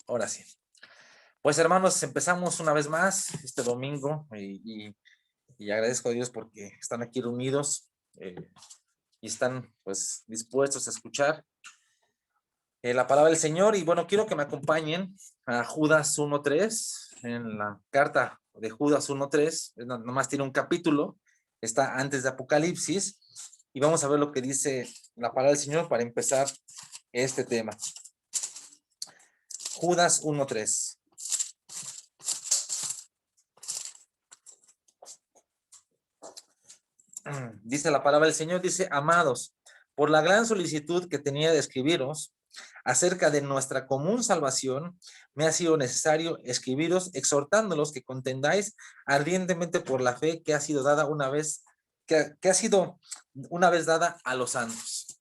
Ahora sí. Pues hermanos, empezamos una vez más este domingo y agradezco a Dios porque están aquí reunidos y están pues dispuestos a escuchar la palabra del Señor. Y bueno, quiero que me acompañen a Judas 1:3, en la carta de Judas 1:3, nomás tiene un capítulo, está antes de Apocalipsis, y vamos a ver lo que dice la palabra del Señor para empezar este tema. Judas 1:3. Dice la palabra del Señor, dice: amados, por la gran solicitud que tenía de escribiros acerca de nuestra común salvación, me ha sido necesario escribiros exhortándolos que contendáis ardientemente por la fe que ha sido dada una vez, que ha sido una vez dada a los santos.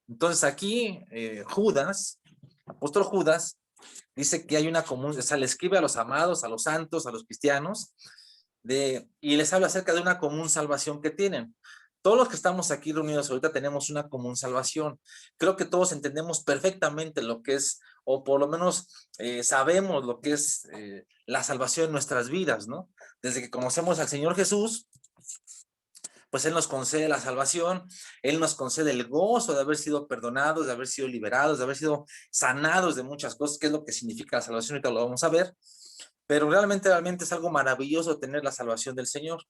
Entonces aquí Judas, apóstol Judas, dice que hay una común, o sea, le escribe a los amados, a los santos, a los cristianos, y les habla acerca de una común salvación que tienen. Todos los que estamos aquí reunidos ahorita tenemos una común salvación. Creo que todos entendemos perfectamente lo que es, o por lo menos sabemos lo que es la salvación en nuestras vidas, ¿no? Desde que conocemos al Señor Jesús, pues Él nos concede la salvación, Él nos concede el gozo de haber sido perdonados, de haber sido liberados, de haber sido sanados de muchas cosas, que es lo que significa la salvación, ahorita lo vamos a ver, pero realmente es algo maravilloso tener la salvación del Señor.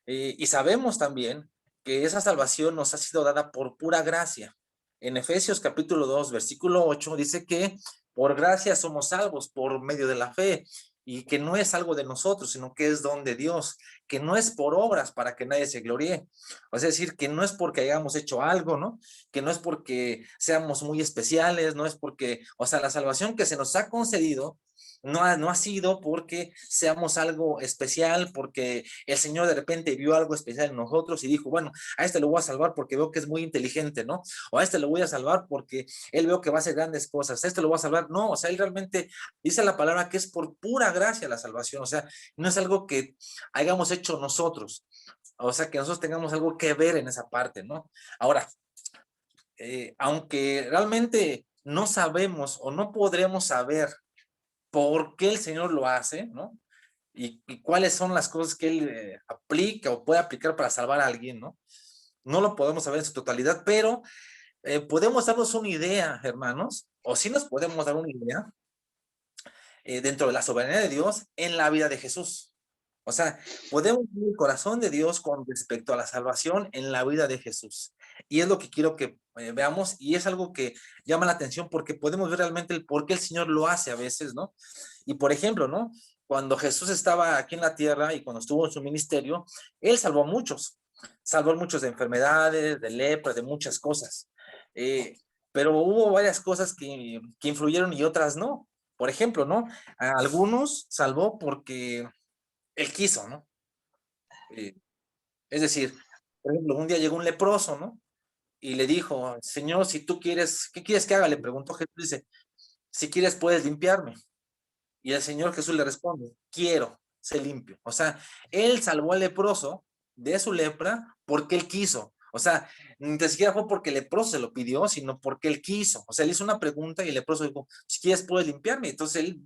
Y sabemos también que esa salvación nos ha sido dada por pura gracia. En Efesios capítulo 2, versículo 8, dice que por gracia somos salvos por medio de la fe, y que no es algo de nosotros, sino que es don de Dios, que no es por obras para que nadie se gloríe. Es decir, que no es porque hayamos hecho algo, ¿no? Que no es porque seamos muy especiales, no es porque, o sea, la salvación que se nos ha concedido no ha sido porque seamos algo especial, porque el Señor de repente vio algo especial en nosotros y dijo, bueno, a este lo voy a salvar porque veo que es muy inteligente, ¿no? O a este lo voy a salvar porque él veo que va a hacer grandes cosas, a este lo voy a salvar. No, o sea, él realmente dice la palabra que es por pura gracia la salvación, o sea, no es algo que hayamos hecho nosotros, o sea, que nosotros tengamos algo que ver en esa parte, ¿no? Ahora, aunque realmente no sabemos o no podremos saber por qué el Señor lo hace, ¿no? Y cuáles son las cosas que Él aplica o puede aplicar para salvar a alguien, ¿no? No lo podemos saber en su totalidad, pero podemos darnos una idea, hermanos, o sí nos podemos dar una idea dentro de la soberanía de Dios en la vida de Jesús. O sea, podemos ver el corazón de Dios con respecto a la salvación en la vida de Jesús. Y es lo que quiero que veamos, y es algo que llama la atención porque podemos ver realmente el por qué el Señor lo hace a veces, ¿no? Y por ejemplo, ¿no? Cuando Jesús estaba aquí en la tierra y cuando estuvo en su ministerio, Él salvó a muchos de enfermedades, de lepra, de muchas cosas. Eh, pero hubo varias cosas que influyeron y otras no. Por ejemplo, ¿no? A algunos salvó porque Él quiso, ¿no? Eh, es decir, por ejemplo, un día llegó un leproso, ¿no? Y le dijo, Señor, si tú quieres, ¿qué quieres que haga? Le preguntó Jesús, dice, si quieres puedes limpiarme. Y el Señor Jesús le responde, quiero, sé limpio. O sea, Él salvó al leproso de su lepra porque Él quiso. O sea, ni siquiera fue porque el leproso se lo pidió, sino porque Él quiso. O sea, Él hizo una pregunta y el leproso dijo, si quieres puedes limpiarme. Entonces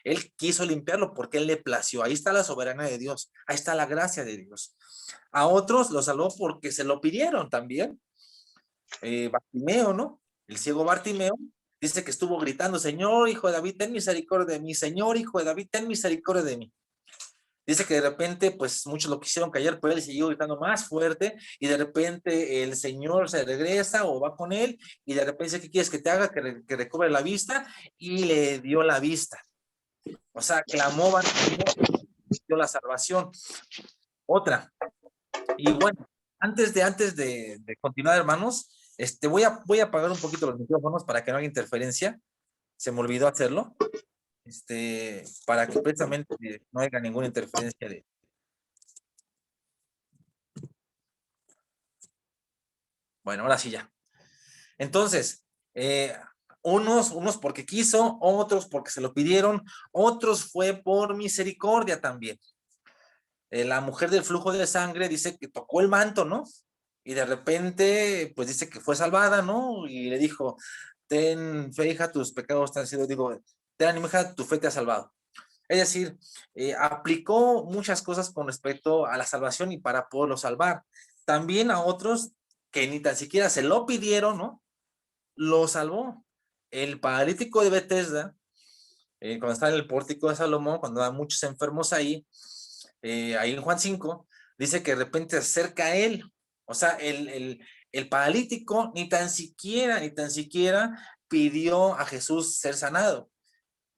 él quiso limpiarlo porque Él le plació. Ahí está la soberanía de Dios. Ahí está la gracia de Dios. A otros lo salvó porque se lo pidieron también. Bartimeo, ¿no? El ciego Bartimeo dice que estuvo gritando, Señor, hijo de David, ten misericordia de mí, Señor, hijo de David, ten misericordia de mí. Dice que de repente, pues muchos lo quisieron callar, pero él siguió gritando más fuerte y de repente el Señor se regresa o va con él y de repente dice, ¿qué quieres que te haga? Que recobre la vista, y le dio la vista. O sea, clamó Bartimeo, dio la salvación. Otra, y bueno, antes de continuar, hermanos, voy a apagar un poquito los micrófonos para que no haya interferencia. Se me olvidó hacerlo. Para que precisamente no haya ninguna interferencia de. Bueno, ahora sí ya. Entonces, unos porque quiso, otros porque se lo pidieron, otros fue por misericordia también. La mujer del flujo de sangre dice que tocó el manto, ¿no? Y de repente, pues dice que fue salvada, ¿no? Y le dijo, ten fe, hija, tus pecados te han sido, digo, ten ánimo, hija, tu fe te ha salvado. Es decir, aplicó muchas cosas con respecto a la salvación y para poderlo salvar. También a otros que ni tan siquiera se lo pidieron, ¿no? Lo salvó. El paralítico de Bethesda, cuando está en el pórtico de Salomón, cuando hay muchos enfermos ahí, ahí en Juan 5, dice que de repente se acerca a él. O sea, el paralítico ni tan siquiera pidió a Jesús ser sanado.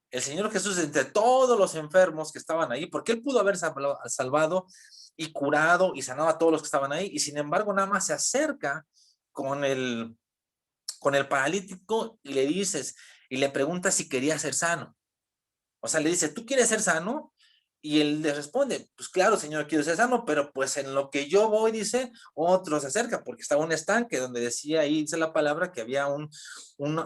El Señor Jesús, entre todos los enfermos que estaban ahí, porque él pudo haber salvado y curado y sanado a todos los que estaban ahí, y sin embargo nada más se acerca con con el paralítico y le dices, y le pregunta si quería ser sano. O sea, le dice, ¿tú quieres ser sano? Y él le responde, pues claro, señor, quiero ser sano, pero pues en lo que yo voy, dice, otro se acerca, porque estaba un estanque donde decía, ahí dice la palabra, que había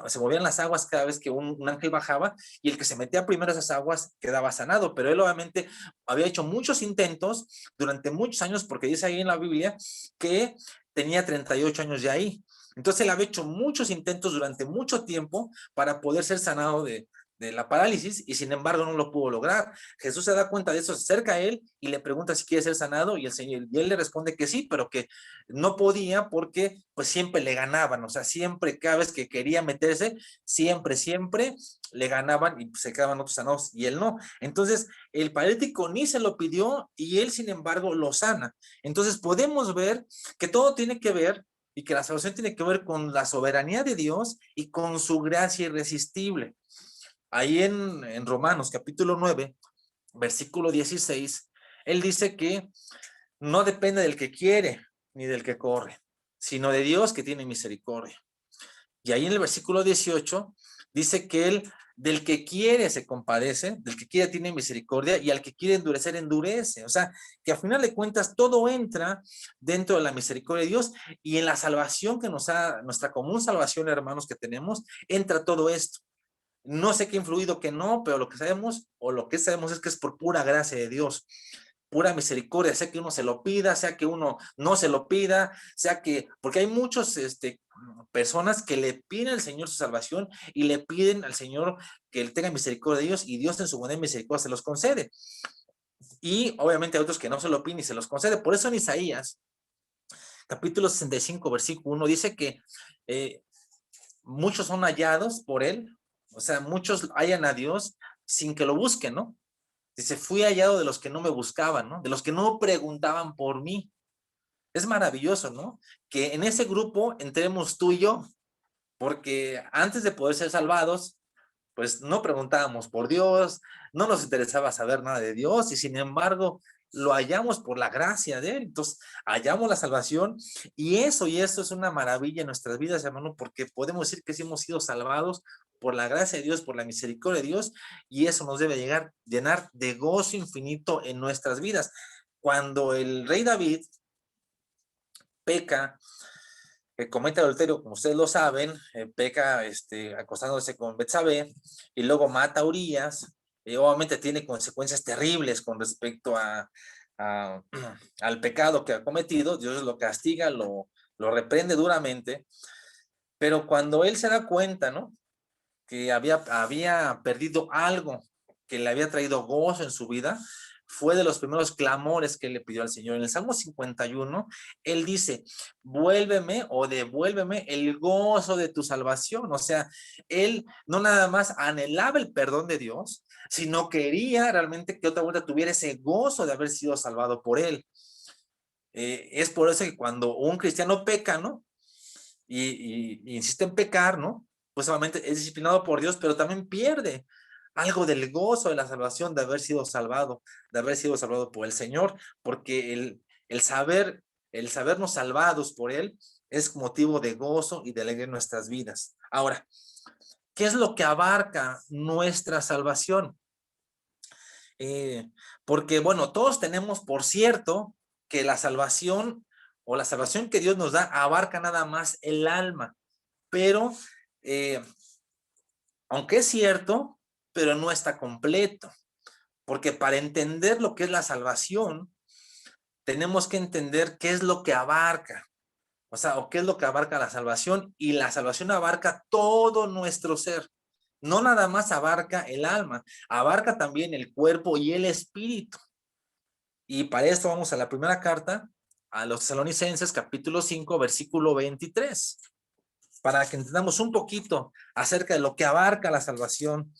se movían las aguas cada vez que un ángel bajaba, y el que se metía primero a esas aguas quedaba sanado, pero él obviamente había hecho muchos intentos durante muchos años, porque dice ahí en la Biblia que tenía 38 años ya ahí. Entonces él había hecho muchos intentos durante mucho tiempo para poder ser sanado de la parálisis y sin embargo no lo pudo lograr. Jesús se da cuenta de eso, se acerca a él y le pregunta si quiere ser sanado y él le responde que sí, pero que no podía porque pues siempre le ganaban, o sea, siempre cada vez que quería meterse, siempre le ganaban y se quedaban otros sanados y él no. Entonces el paralítico ni se lo pidió y él sin embargo lo sana. Entonces podemos ver que todo tiene que ver y que la salvación tiene que ver con la soberanía de Dios y con su gracia irresistible. Ahí en Romanos capítulo 9, versículo 16, él dice que no depende del que quiere ni del que corre, sino de Dios que tiene misericordia. Y ahí en el versículo 18 dice que él del que quiere se compadece, del que quiere tiene misericordia y al que quiere endurecer, endurece. O sea, que al final de cuentas todo entra dentro de la misericordia de Dios y en la salvación que nos da, nuestra común salvación, hermanos, que tenemos, entra todo esto. No sé qué ha influido, que no, pero lo que sabemos, o lo que sabemos es que es por pura gracia de Dios, pura misericordia, sea que uno se lo pida, sea que uno no se lo pida, sea que, porque hay muchos, personas que le piden al Señor su salvación y le piden al Señor que él tenga misericordia de ellos y Dios en su buena misericordia se los concede. Y obviamente hay otros que no se lo piden y se los concede. Por eso en Isaías, capítulo 65, versículo 1, dice que eh, muchos son hallados por él, o sea, muchos hallan a Dios sin que lo busquen, ¿no? Dice, fui hallado de los que no me buscaban, ¿no? De los que no preguntaban por mí. Es maravilloso, ¿no? Que en ese grupo entremos tú y yo, porque antes de poder ser salvados, pues no preguntábamos por Dios, no nos interesaba saber nada de Dios y sin embargo lo hallamos por la gracia de Él. Entonces hallamos la salvación y eso es una maravilla en nuestras vidas, hermano, porque podemos decir que sí hemos sido salvados por la gracia de Dios, por la misericordia de Dios y eso nos debe llenar de gozo infinito en nuestras vidas. Cuando el rey David peca, comete adulterio, como ustedes lo saben, peca acostándose con Betsabé y luego mata a Urías. Obviamente tiene consecuencias terribles con respecto a al pecado que ha cometido. Dios lo castiga, lo reprende duramente, pero cuando él se da cuenta, ¿no? Que había perdido algo que le había traído gozo en su vida, fue de los primeros clamores que le pidió al Señor. En el Salmo 51, él dice, vuélveme o devuélveme el gozo de tu salvación. O sea, él no nada más anhelaba el perdón de Dios, sino quería realmente que otra vuelta tuviera ese gozo de haber sido salvado por él. Es por eso que cuando un cristiano peca, ¿no? Y insiste en pecar, ¿no? Pues solamente es disciplinado por Dios, pero también pierde algo del gozo de la salvación, de haber sido salvado, de haber sido salvado por el Señor, porque el sabernos salvados por Él es motivo de gozo y de alegría en nuestras vidas. Ahora, ¿qué es lo que abarca nuestra salvación? Eh, Porque, bueno, todos tenemos, por cierto, que la salvación o la salvación que Dios nos da abarca nada más el alma, pero eh, aunque es cierto, pero no está completo, porque para entender lo que es la salvación, tenemos que entender qué es lo que abarca. O sea, ¿o qué es lo que abarca la salvación? Y la salvación abarca todo nuestro ser. No nada más abarca el alma, abarca también el cuerpo y el espíritu. Y para esto vamos a la primera carta a los Tesalonicenses, capítulo 5, versículo 23, para que entendamos un poquito acerca de lo que abarca la salvación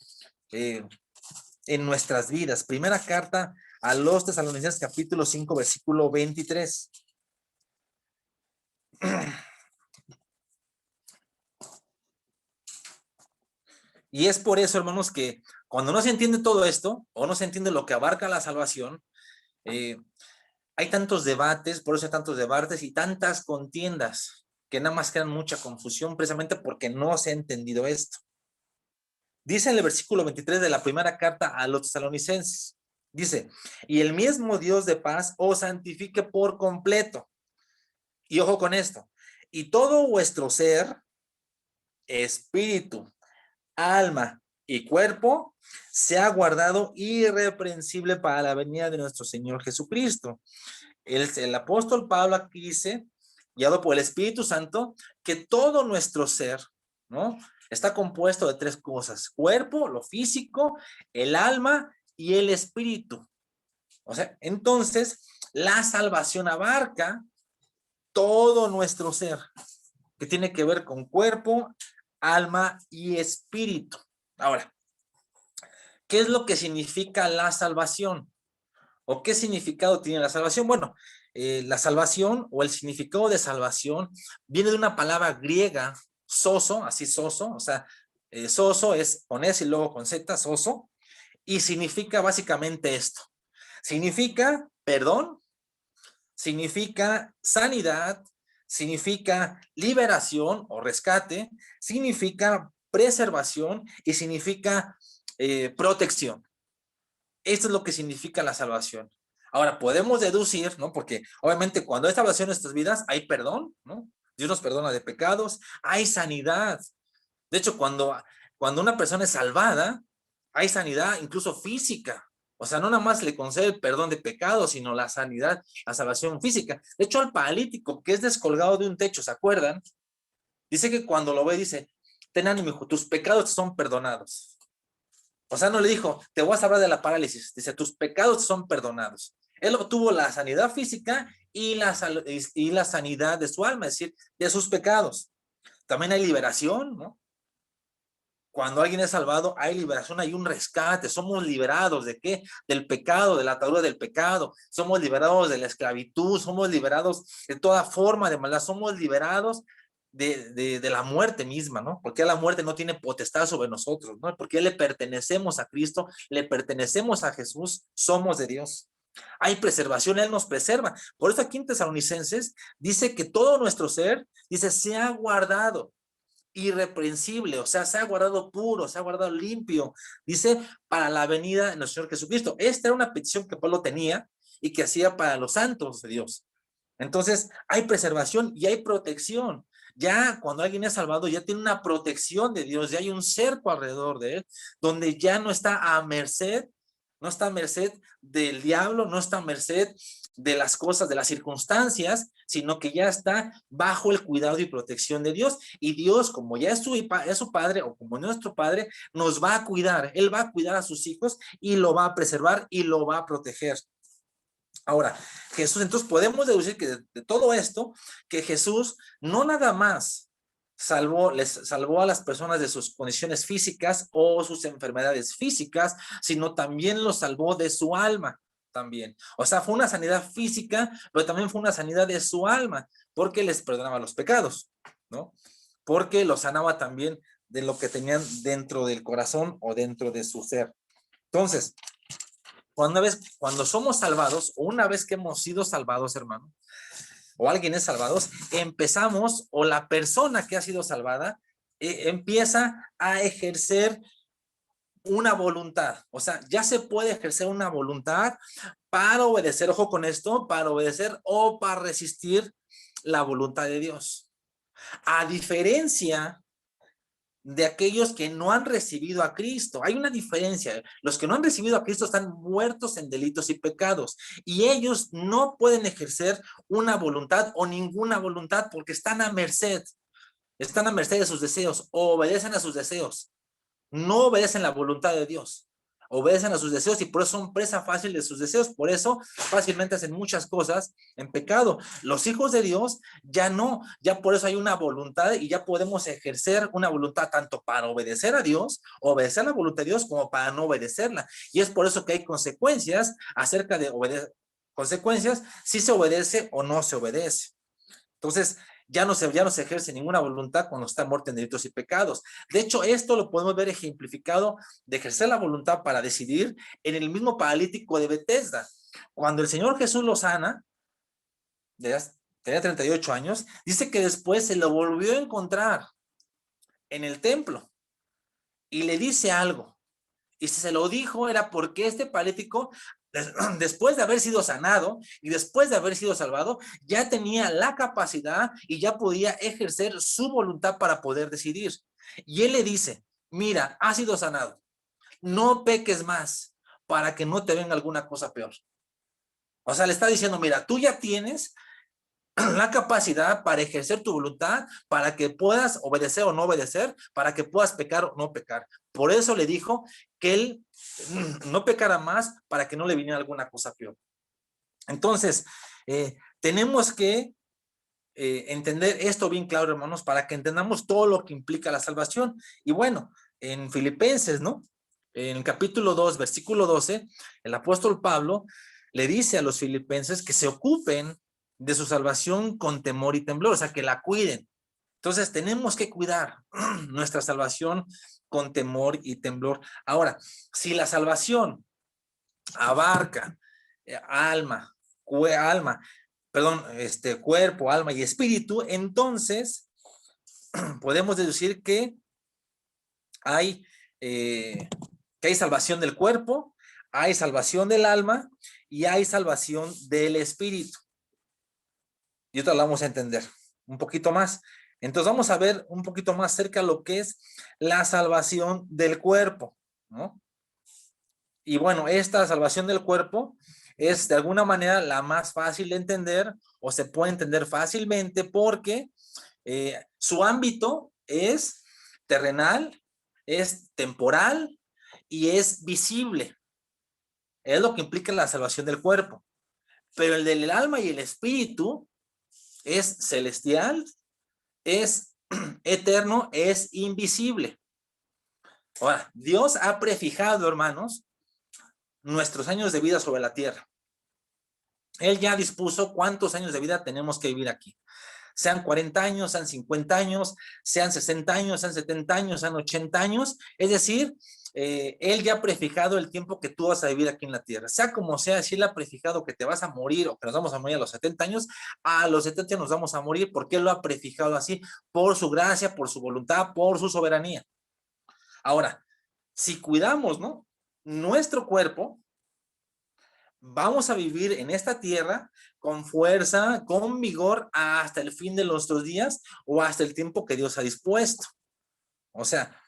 en nuestras vidas. Primera carta a los Tesalonicenses, capítulo 5, versículo 23. Y es por eso, hermanos, que cuando no se entiende todo esto, o no se entiende lo que abarca la salvación, eh, hay tantos debates, por eso hay tantos debates y tantas contiendas que nada más crean mucha confusión precisamente porque no se ha entendido esto. Dice en el versículo 23 de la primera carta a los tesalonicenses, dice, y el mismo Dios de paz os santifique por completo. Y ojo con esto, y todo vuestro ser, espíritu, alma y cuerpo sea guardado irreprensible para la venida de nuestro Señor Jesucristo. El apóstol Pablo aquí dice, guiado por el Espíritu Santo, que todo nuestro ser, ¿no? Está compuesto de tres cosas: cuerpo, lo físico, el alma y el espíritu. O sea, entonces, la salvación abarca todo nuestro ser, que tiene que ver con cuerpo, alma y espíritu. Ahora, ¿qué es lo que significa la salvación? ¿O qué significado tiene la salvación? Bueno, la salvación o el significado de salvación viene de una palabra griega, soso, así soso, o sea, soso es con S y luego con Z, soso, y significa básicamente esto. Significa perdón, significa sanidad, significa liberación o rescate, significa preservación y significa protección. Esto es lo que significa la salvación. Ahora, podemos deducir, ¿no? Porque obviamente cuando hay salvación en nuestras vidas, hay perdón, ¿no? Dios nos perdona de pecados, hay sanidad. De hecho, cuando una persona es salvada, hay sanidad incluso física. O sea, no nada más le concede el perdón de pecados, sino la sanidad, la salvación física. De hecho, al paralítico que es descolgado de un techo, ¿se acuerdan? Dice que cuando lo ve, dice, ten ánimo, hijo, tus pecados son perdonados. O sea, no le dijo, te voy a hablar de la parálisis. Dice, tus pecados son perdonados. Él obtuvo la sanidad física y la sanidad de su alma, es decir, de sus pecados. También hay liberación, ¿no? Cuando alguien es salvado, hay liberación, hay un rescate. Somos liberados ¿de qué? Del pecado, de la atadura del pecado. Somos liberados de la esclavitud, somos liberados de toda forma de maldad, somos liberados de la muerte misma, ¿no? Porque la muerte no tiene potestad sobre nosotros, ¿no? Porque le pertenecemos a Cristo, le pertenecemos a Jesús, somos de Dios. Hay preservación, Él nos preserva. Por eso aquí en Tesalonicenses dice que todo nuestro ser, dice, se ha guardado irreprensible, o sea, se ha guardado puro, se ha guardado limpio, dice, para la venida de nuestro Señor Jesucristo. Esta era una petición que Pablo tenía y que hacía para los santos de Dios. Entonces, hay preservación y hay protección. Ya cuando alguien es salvado, ya tiene una protección de Dios, ya hay un cerco alrededor de él, donde ya no está a merced, no está a merced del diablo, no está a merced de las cosas, de las circunstancias, sino que ya está bajo el cuidado y protección de Dios. Y Dios, como ya es su padre o como nuestro padre, nos va a cuidar. Él va a cuidar a sus hijos y lo va a preservar y lo va a proteger. Ahora, Jesús, entonces podemos deducir que de todo esto, que Jesús no nada más les salvó a las personas de sus condiciones físicas o sus enfermedades físicas, sino también los salvó de su alma también. O sea, fue una sanidad física, pero también fue una sanidad de su alma, porque les perdonaba los pecados, ¿no? Porque los sanaba también de lo que tenían dentro del corazón o dentro de su ser. Entonces, cuando somos salvados, o una vez que hemos sido salvados, hermano, o alguien es salvado, empezamos, o la persona que ha sido salvada, empieza a ejercer una voluntad. O sea, ya se puede ejercer una voluntad para obedecer, ojo con esto, para obedecer o para resistir la voluntad de Dios. A diferencia de aquellos que no han recibido a Cristo. Hay una diferencia. Los que no han recibido a Cristo están muertos en delitos y pecados, y ellos no pueden ejercer una voluntad o ninguna voluntad porque están a merced de sus deseos, o obedecen a sus deseos, no obedecen la voluntad de Dios, obedecen a sus deseos y por eso son presa fácil de sus deseos, por eso fácilmente hacen muchas cosas en pecado. Los hijos de Dios ya no, ya por eso hay una voluntad y ya podemos ejercer una voluntad tanto para obedecer a Dios, obedecer la voluntad de Dios, como para no obedecerla. Y es por eso que hay consecuencias acerca de obedecer, consecuencias si se obedece o no se obedece. Entonces, ya no se ejerce ninguna voluntad cuando está muerto en delitos y pecados. De hecho, esto lo podemos ver ejemplificado de ejercer la voluntad para decidir en el mismo paralítico de Betesda. Cuando el Señor Jesús lo sana, tenía 38 años, dice que después se lo volvió a encontrar en el templo y le dice algo. Y si se lo dijo era porque este paralítico, después de haber sido sanado y después de haber sido salvado, ya tenía la capacidad y ya podía ejercer su voluntad para poder decidir. Y él le dice, mira, has sido sanado, no peques más para que no te venga alguna cosa peor. O sea, le está diciendo, mira, tú ya tienes la capacidad para ejercer tu voluntad, para que puedas obedecer o no obedecer, para que puedas pecar o no pecar. Por eso le dijo que él no pecara más para que no le viniera alguna cosa peor. Entonces, tenemos que entender esto bien claro, hermanos, para que entendamos todo lo que implica la salvación. Y bueno, en Filipenses, ¿no? En el capítulo 2, versículo 12, el apóstol Pablo le dice a los filipenses que se ocupen de su salvación con temor y temblor, o sea, que la cuiden. Entonces, tenemos que cuidar nuestra salvación con temor y temblor. Ahora, si la salvación abarca alma, cuerpo, alma y espíritu, entonces podemos deducir hay, eh, que hay salvación del cuerpo, hay salvación del alma y hay salvación del espíritu. Y esto lo vamos a entender un poquito más. Entonces vamos a ver un poquito más cerca lo que es la salvación del cuerpo, ¿no? Y bueno, esta salvación del cuerpo es de alguna manera la más fácil de entender o se puede entender fácilmente porque su ámbito es terrenal, es temporal y es visible. Es lo que implica la salvación del cuerpo. Pero el del alma y el espíritu es celestial, es eterno, es invisible. Ahora, Dios ha prefijado, hermanos, nuestros años de vida sobre la tierra. Él ya dispuso cuántos años de vida tenemos que vivir aquí. Sean 40 años, sean 50 años, sean 60 años, sean 70 años, sean 80 años. Es decir, Él ya ha prefijado el tiempo que tú vas a vivir aquí en la tierra. Sea como sea, si Él ha prefijado que te vas a morir o que nos vamos a morir a los 70 años, a los 70 nos vamos a morir porque Él lo ha prefijado así, por su gracia, por su voluntad, por su soberanía. Ahora, si cuidamos, ¿no?, nuestro cuerpo, vamos a vivir en esta tierra con fuerza, con vigor, hasta el fin de nuestros días o hasta el tiempo que Dios ha dispuesto. O sea,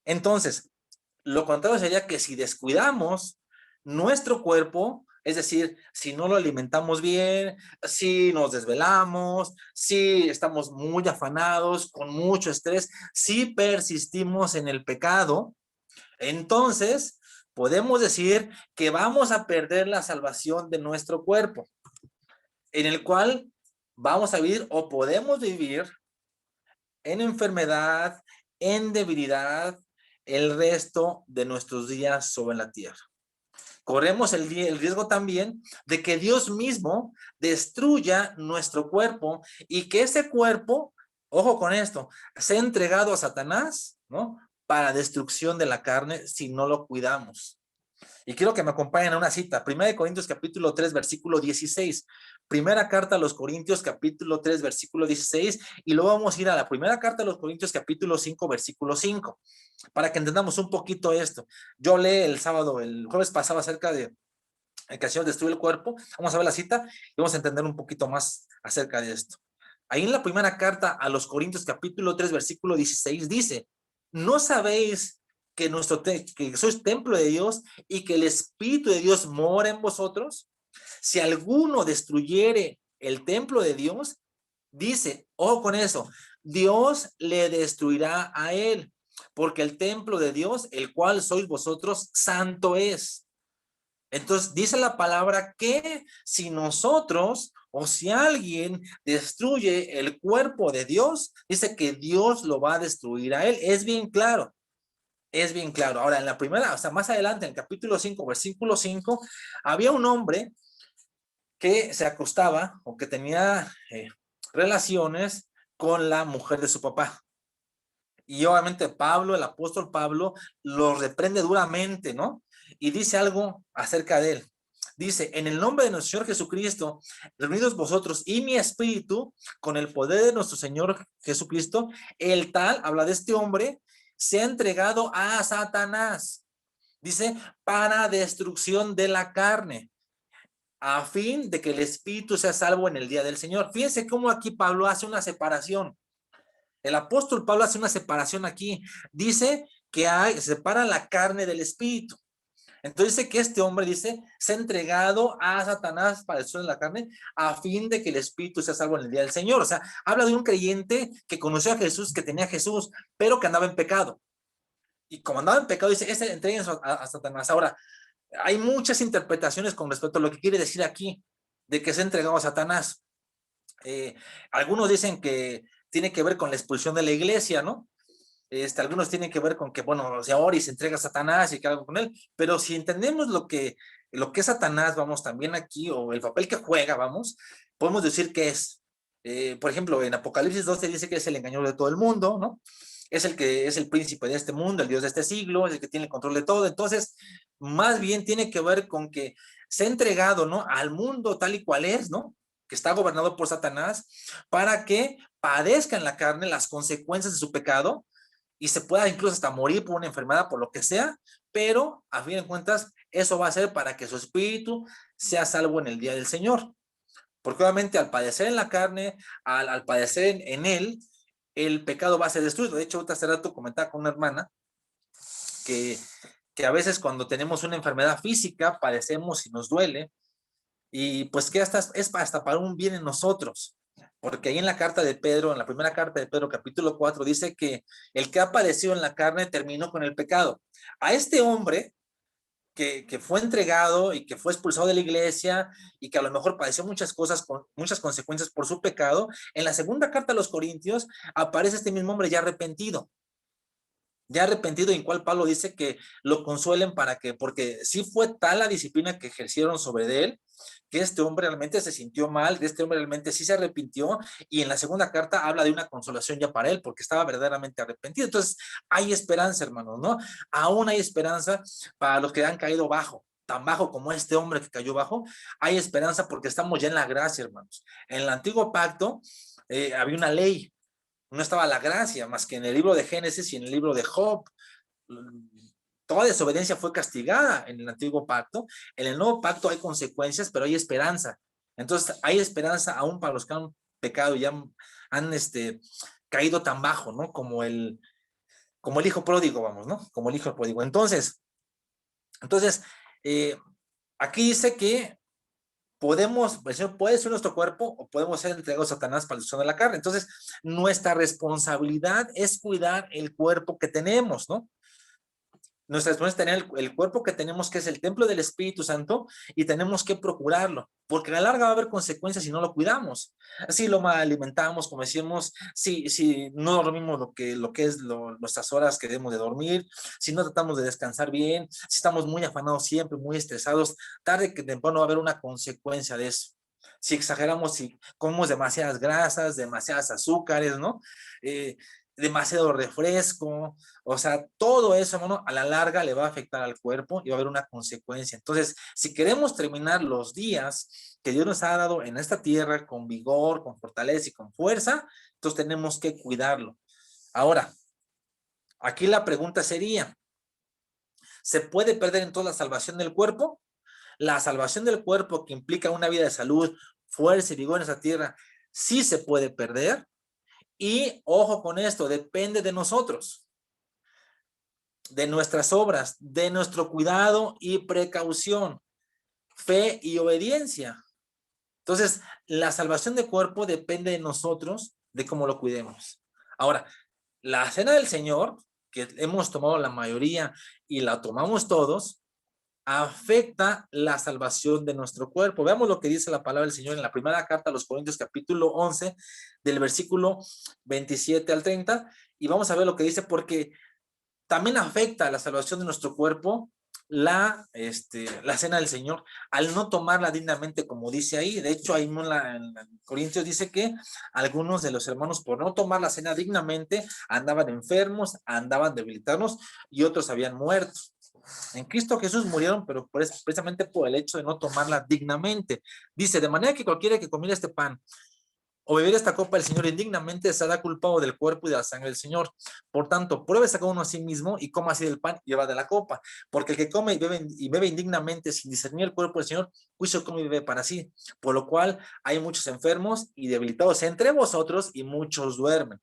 entonces, lo contrario sería que si descuidamos nuestro cuerpo, es decir, si no lo alimentamos bien, si nos desvelamos, si estamos muy afanados, con mucho estrés, si persistimos en el pecado, entonces podemos decir que vamos a perder la salvación de nuestro cuerpo, en el cual vamos a vivir o podemos vivir en enfermedad, en debilidad, el resto de nuestros días sobre la tierra. Corremos el riesgo también de que Dios mismo destruya nuestro cuerpo y que ese cuerpo, ojo con esto, sea entregado a Satanás, ¿no?, para destrucción de la carne si no lo cuidamos. Y quiero que me acompañen a una cita, 1 Corintios capítulo 3, versículo 16. Primera carta a los Corintios capítulo 3, versículo 16, y luego vamos a ir a la primera carta a los Corintios capítulo 5, versículo 5, para que entendamos un poquito esto. Yo hablé el jueves pasado acerca de que el Señor destruye el cuerpo. Vamos a ver la cita y vamos a entender un poquito más acerca de esto. Ahí en la primera carta a los Corintios capítulo 3, versículo 16 dice: ¿no sabéis que, que sois templo de Dios y que el Espíritu de Dios mora en vosotros? Si alguno destruyere el templo de Dios, dice, ojo con eso, Dios le destruirá a él, porque el templo de Dios, el cual sois vosotros, santo es. Entonces dice la palabra que si nosotros o si alguien destruye el cuerpo de Dios, dice que Dios lo va a destruir a él. Es bien claro. Es bien claro. Ahora, en la primera, o sea, más adelante, en el capítulo 5, versículo 5, había un hombre que se acostaba o que tenía relaciones con la mujer de su papá. Y obviamente Pablo, el apóstol Pablo, lo reprende duramente, ¿no? Y dice algo acerca de él. Dice, en el nombre de nuestro Señor Jesucristo, reunidos vosotros y mi espíritu, con el poder de nuestro Señor Jesucristo, el tal, habla de este hombre, se ha entregado a Satanás. Dice, para destrucción de la carne, a fin de que el espíritu sea salvo en el día del Señor. Fíjense cómo aquí Pablo hace una separación. El apóstol Pablo hace una separación aquí. Dice que se separa la carne del espíritu. Entonces dice que este hombre, dice, se ha entregado a Satanás para el suelo de la carne a fin de que el espíritu sea salvo en el día del Señor. O sea, habla de un creyente que conoció a Jesús, que tenía a Jesús, pero que andaba en pecado. Y como andaba en pecado, dice, ese entreguen a Satanás. Ahora, hay muchas interpretaciones con respecto a lo que quiere decir aquí, de que se ha entregado a Satanás. Algunos dicen que tiene que ver con la expulsión de la iglesia, ¿no? Algunos tienen que ver con que, bueno, o sea, Ori se entrega a Satanás y que algo con él, pero si entendemos lo que es Satanás, vamos, también aquí, o el papel que juega, vamos, podemos decir que es, por ejemplo, en Apocalipsis 12 dice que es el engañador de todo el mundo, ¿no? Es el que es el príncipe de este mundo, el Dios de este siglo, es el que tiene el control de todo. Entonces, más bien tiene que ver con que se ha entregado, ¿no? Al mundo tal y cual es, ¿no? Que está gobernado por Satanás, para que padezca en la carne las consecuencias de su pecado y se pueda incluso hasta morir por una enfermedad, por lo que sea, pero a fin de cuentas, eso va a ser para que su espíritu sea salvo en el día del Señor. Porque obviamente al padecer en la carne, al padecer en él, el pecado va a ser destruido. De hecho, ahorita hace rato comentaba con una hermana que, que a veces cuando tenemos una enfermedad física, padecemos y nos duele, y pues que hasta es hasta para un bien en nosotros. Porque ahí en la carta de Pedro, en la primera carta de Pedro, capítulo 4, dice que el que ha padecido en la carne terminó con el pecado. A este hombre que fue entregado y que fue expulsado de la iglesia y que a lo mejor padeció muchas cosas, muchas consecuencias por su pecado, en la segunda carta a los Corintios aparece este mismo hombre ya arrepentido, en cual Pablo dice que lo consuelen para que, porque sí fue tal la disciplina que ejercieron sobre él, que este hombre realmente se sintió mal, que este hombre realmente sí se arrepintió, y en la segunda carta habla de una consolación ya para él, porque estaba verdaderamente arrepentido. Entonces, hay esperanza, hermanos, ¿no? Aún hay esperanza para los que han caído bajo, tan bajo como este hombre que cayó bajo, hay esperanza porque estamos ya en la gracia, hermanos. En el antiguo pacto había una ley, no estaba la gracia, más que en el libro de Génesis y en el libro de Job. Toda desobediencia fue castigada en el antiguo pacto. En el nuevo pacto hay consecuencias, pero hay esperanza. Entonces, hay esperanza aún para los que han pecado y han caído tan bajo, ¿no? Como el hijo pródigo, vamos, ¿no? Como el hijo pródigo. Entonces eh, aquí dice que puede ser nuestro cuerpo o podemos ser entregados a Satanás para el uso de la carne. Entonces, nuestra responsabilidad es cuidar el cuerpo que tenemos, ¿no? Nuestra responsabilidad es tener el cuerpo que tenemos, que es el templo del Espíritu Santo, y tenemos que procurarlo, porque a la larga va a haber consecuencias si no lo cuidamos. Si lo mal alimentamos, como decimos, si no dormimos lo que es nuestras horas que debemos de dormir, si no tratamos de descansar bien, si estamos muy afanados siempre, muy estresados, tarde que temprano va a haber una consecuencia de eso. Si exageramos, si comemos demasiadas grasas, demasiadas azúcares, ¿no? Eh, Demasiado refresco, o sea, todo eso, hermano, a la larga le va a afectar al cuerpo y va a haber una consecuencia. Entonces, si queremos terminar los días que Dios nos ha dado en esta tierra con vigor, con fortaleza y con fuerza, entonces tenemos que cuidarlo. Ahora, aquí la pregunta sería, ¿se puede perder entonces la salvación del cuerpo? La salvación del cuerpo, que implica una vida de salud, fuerza y vigor en esta tierra, sí se puede perder. Y ojo con esto, depende de nosotros. de nuestras obras, de nuestro cuidado y precaución, fe y obediencia. Entonces, la salvación de cuerpo depende de nosotros, de cómo lo cuidemos. Ahora, la cena del Señor, que hemos tomado la mayoría y la tomamos todos, afecta la salvación de nuestro cuerpo. Veamos lo que dice la palabra del Señor en la primera carta a los Corintios, capítulo 11, del versículo 27 al 30, y vamos a ver lo que dice, porque también afecta la salvación de nuestro cuerpo la cena del Señor, al no tomarla dignamente, como dice ahí. De hecho, ahí en Corintios dice que algunos de los hermanos, por no tomar la cena dignamente, andaban enfermos, andaban debilitados y otros habían muerto. En Cristo Jesús murieron, pero precisamente por el hecho de no tomarla dignamente. Dice, de manera que cualquiera que comiera este pan o beber esta copa del Señor indignamente será culpado del cuerpo y de la sangre del Señor. Por tanto, pruebe cada uno a sí mismo y coma así del pan y beba de la copa. Porque el que come y bebe indignamente sin discernir el cuerpo del Señor, juicio come y bebe para sí. Por lo cual hay muchos enfermos y debilitados entre vosotros y muchos duermen.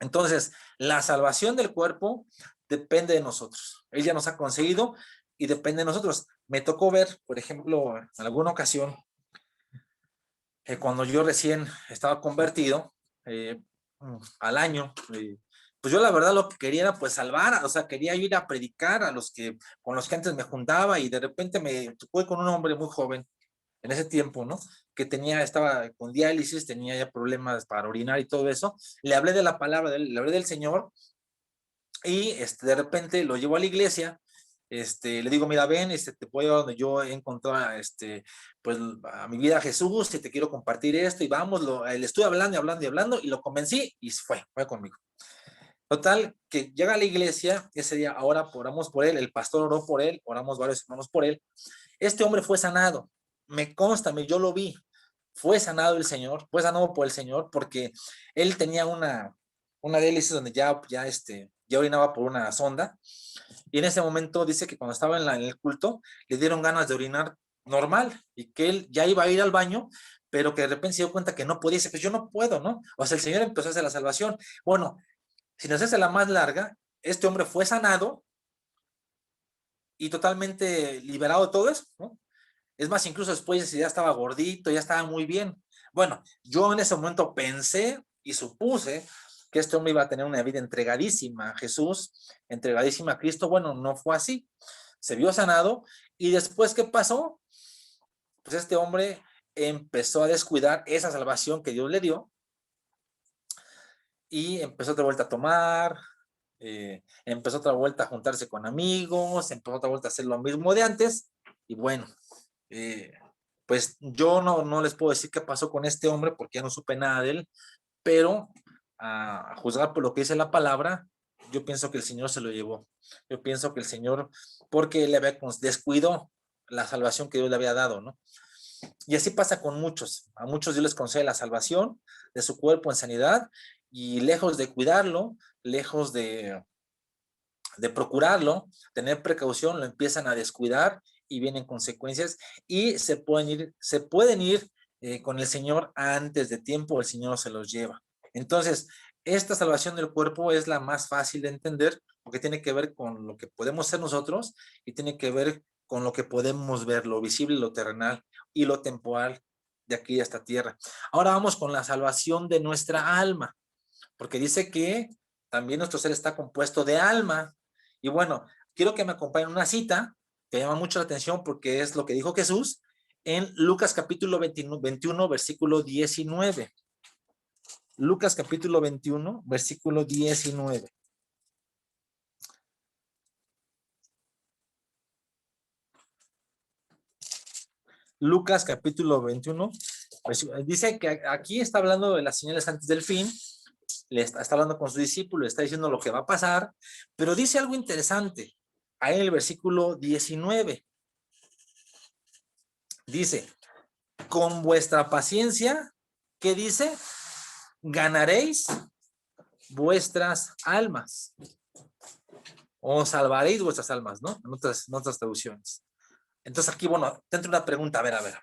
Entonces, la salvación del cuerpo depende de nosotros. Él ya nos ha conseguido y depende de nosotros. Me tocó ver, por ejemplo, en alguna ocasión, cuando yo recién estaba convertido, al año, pues yo la verdad lo que quería era pues salvar, o sea, quería ir a predicar a los que, con los que antes me juntaba, y de repente me tocó con un hombre muy joven en ese tiempo, ¿no? Que estaba con diálisis, tenía ya problemas para orinar y todo eso. Le hablé de la palabra, le hablé del Señor, y de repente lo llevo a la iglesia. Le digo, mira, ven, te puedo llevar donde yo he encontrado, pues, a mi vida a Jesús, y te quiero compartir esto, y vamos, le estoy hablando y hablando y hablando, y lo convencí, y fue conmigo. Total, que llega a la iglesia, ese día, ahora oramos por él, el pastor oró por él, oramos varios hermanos por él. Este hombre fue sanado, me consta, yo lo vi, fue sanado el Señor, fue sanado por el Señor, porque él tenía una diálisis donde ya orinaba por una sonda, y en ese momento dice que cuando estaba en el culto, le dieron ganas de orinar normal, y que él ya iba a ir al baño, pero que de repente se dio cuenta que no podía. Dice, pues yo no puedo, ¿no? O sea, el Señor empezó a hacer la salvación. Bueno, sin hacerse la más larga, este hombre fue sanado y totalmente liberado de todo eso, ¿no? Es más, incluso después ya estaba gordito, ya estaba muy bien. Bueno, yo en ese momento pensé y supuse que este hombre iba a tener una vida entregadísima a Jesús, entregadísima a Cristo. Bueno, no fue así. Se vio sanado, y después, ¿qué pasó? Pues este hombre empezó a descuidar esa salvación que Dios le dio, y empezó otra vuelta a tomar, empezó otra vuelta a juntarse con amigos, empezó otra vuelta a hacer lo mismo de antes. Y bueno, pues yo no les puedo decir qué pasó con este hombre, porque ya no supe nada de él, pero a juzgar por lo que dice la palabra, yo pienso que el Señor se lo llevó. Yo pienso que el Señor, porque él descuidó la salvación que Dios le había dado, ¿no? Y así pasa con muchos. A muchos Dios les concede la salvación de su cuerpo en sanidad, y lejos de cuidarlo, lejos de procurarlo, tener precaución, lo empiezan a descuidar, y vienen consecuencias, y se pueden ir con el Señor antes de tiempo. El Señor se los lleva. Entonces, esta salvación del cuerpo es la más fácil de entender, porque tiene que ver con lo que podemos ser nosotros, y tiene que ver con lo que podemos ver, lo visible, lo terrenal y lo temporal de aquí a esta tierra. Ahora vamos con la salvación de nuestra alma, porque dice que también nuestro ser está compuesto de alma. Y bueno, quiero que me acompañen una cita que llama mucho la atención, porque es lo que dijo Jesús en Lucas capítulo 21, versículo 19. Lucas capítulo 21, versículo 19. Lucas capítulo 21, dice que aquí está hablando de las señales antes del fin, está hablando con su discípulo, le está diciendo lo que va a pasar, pero dice algo interesante. Ahí en el versículo 19, dice, con vuestra paciencia, ¿qué dice? Ganaréis vuestras almas, o salvaréis vuestras almas, ¿no? En otras traducciones. Entonces aquí, bueno, te entra una pregunta, a ver.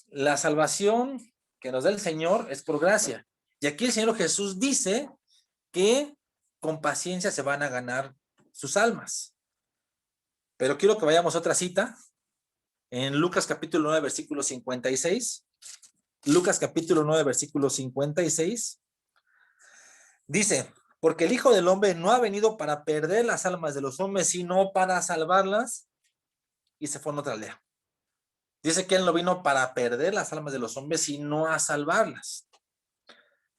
La salvación que nos da el Señor es por gracia. Y aquí el Señor Jesús dice que con paciencia se van a ganar sus almas. Pero quiero que vayamos a otra cita, en Lucas capítulo 9, versículo 56. Lucas capítulo 9, versículo 56. Dice, porque el Hijo del Hombre no ha venido para perder las almas de los hombres, sino para salvarlas. Y se fue a otra aldea. Dice que él no vino para perder las almas de los hombres, sino a salvarlas.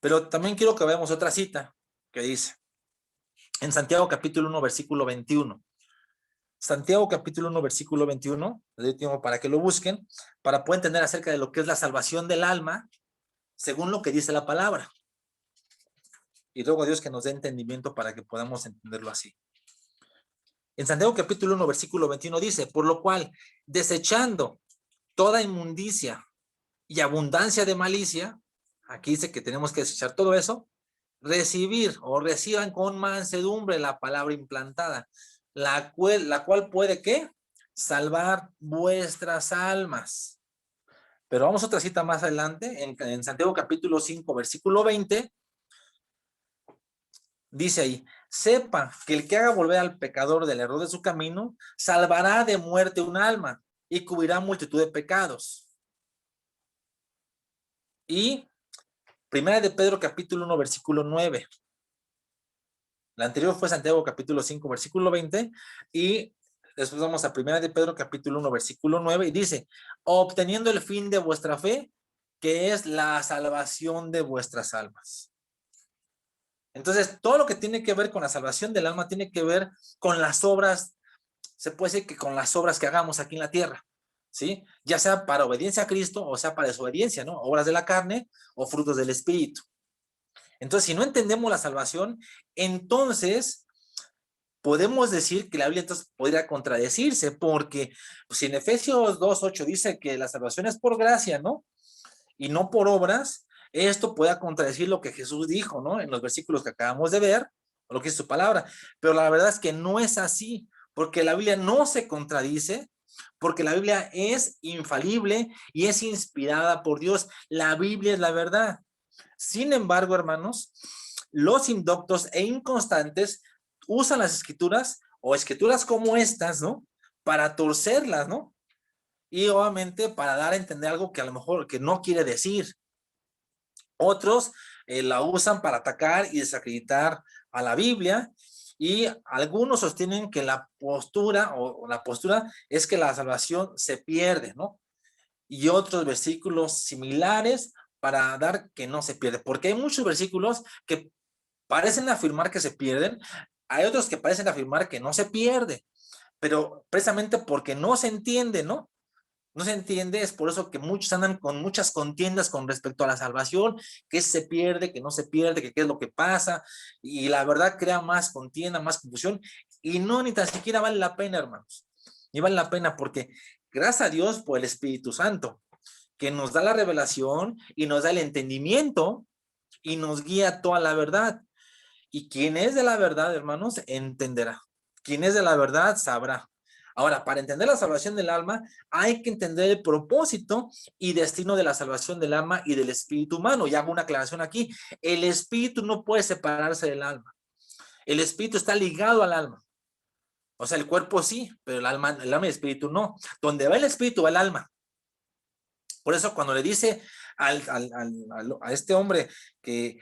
Pero también quiero que veamos otra cita que dice, en Santiago capítulo 1, versículo 21. Santiago capítulo 1, versículo 21, les doy tiempo para que lo busquen, para poder entender acerca de lo que es la salvación del alma, según lo que dice la palabra. Y ruego a Dios que nos dé entendimiento para que podamos entenderlo así. En Santiago capítulo 1, versículo 21 dice, por lo cual, desechando toda inmundicia y abundancia de malicia, aquí dice que tenemos que desechar todo eso, recibir o reciban con mansedumbre la palabra implantada, la cual puede, ¿qué? Salvar vuestras almas. Pero vamos a otra cita más adelante, en Santiago capítulo 5, versículo 20, dice ahí, sepa que el que haga volver al pecador del error de su camino, salvará de muerte un alma y cubrirá multitud de pecados. Y Primera de Pedro capítulo 1, versículo 9. La anterior fue Santiago capítulo 5, versículo 20, y después vamos a Primera de Pedro capítulo 1, versículo 9, y dice, obteniendo el fin de vuestra fe, que es la salvación de vuestras almas. Entonces, todo lo que tiene que ver con la salvación del alma tiene que ver con las obras, se puede decir que con las obras que hagamos aquí en la tierra, ¿sí? Ya sea para obediencia a Cristo o sea para desobediencia, ¿no? Obras de la carne o frutos del Espíritu. Entonces, si no entendemos la salvación, entonces podemos decir que la Biblia entonces podría contradecirse, porque pues, si en Efesios 2:8 dice que la salvación es por gracia, ¿no? Y no por obras, esto puede contradecir lo que Jesús dijo, ¿no? En los versículos que acabamos de ver, o lo que es su palabra. Pero la verdad es que no es así, porque la Biblia no se contradice, porque la Biblia es infalible y es inspirada por Dios. La Biblia es la verdad. Sin embargo, hermanos, los indoctos e inconstantes usan las escrituras o escrituras como estas, ¿no? Para torcerlas, ¿no? Y obviamente para dar a entender algo que a lo mejor que no quiere decir. Otros la usan para atacar y desacreditar a la Biblia, y algunos sostienen que la postura o la postura es que la salvación se pierde, ¿no? Y otros versículos similares para dar que no se pierde, porque hay muchos versículos que parecen afirmar que se pierden, hay otros que parecen afirmar que no se pierde, pero precisamente porque no se entiende, ¿no? No se entiende, es por eso que muchos andan con muchas contiendas con respecto a la salvación, que se pierde, que no se pierde, que qué es lo que pasa, y la verdad crea más contienda, más confusión, y no, ni tan siquiera vale la pena, hermanos, ni vale la pena, porque gracias a Dios por el Espíritu Santo, que nos da la revelación y nos da el entendimiento y nos guía toda la verdad. Y quien es de la verdad, hermanos, entenderá. Quien es de la verdad, sabrá. Ahora, para entender la salvación del alma, hay que entender el propósito y destino de la salvación del alma y del espíritu humano. Y hago una aclaración aquí. El espíritu no puede separarse del alma. El espíritu está ligado al alma. O sea, el cuerpo sí, pero el alma y el espíritu no. Donde va el espíritu va el alma. Por eso cuando le dice a este hombre que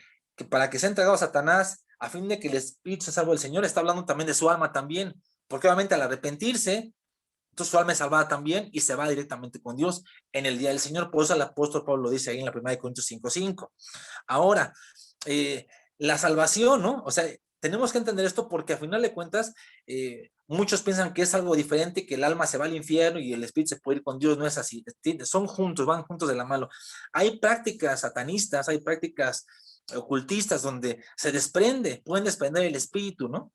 para que sea entregado a Satanás, a fin de que el espíritu se salve del Señor, está hablando también de su alma también, porque obviamente al arrepentirse, entonces su alma es salvada también y se va directamente con Dios en el día del Señor. Por eso el apóstol Pablo lo dice ahí en la 1 Corintios 5:5. Ahora, la salvación, ¿no? O sea, tenemos que entender esto porque a final de cuentas, muchos piensan que es algo diferente, que el alma se va al infierno y el espíritu se puede ir con Dios. No es así. Son juntos, van juntos de la mano. Hay prácticas satanistas, hay prácticas ocultistas donde se desprende, pueden desprender el espíritu, ¿no?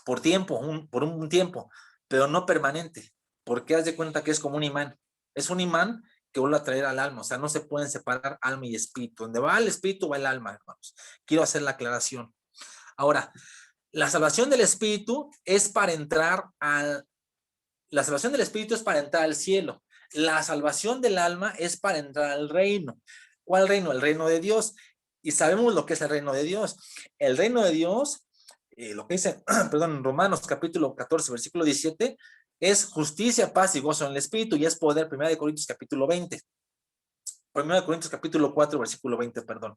Por tiempo, por un tiempo, pero no permanente, porque haz de cuenta que es como un imán. Es un imán que vuelve a traer al alma, o sea, no se pueden separar alma y espíritu. Donde va el espíritu va el alma, hermanos. Quiero hacer la aclaración. Ahora, la salvación del espíritu es para entrar al... La salvación del espíritu es para entrar al cielo. La salvación del alma es para entrar al reino. ¿Cuál reino? El reino de Dios. y sabemos lo que es el reino de Dios. El reino de Dios, lo que dice, perdón, en Romanos capítulo 14, versículo 17, es justicia, paz y gozo en el Espíritu, y es poder. 1 Corintios capítulo 20. 1 Corintios capítulo 4, versículo 20, perdón.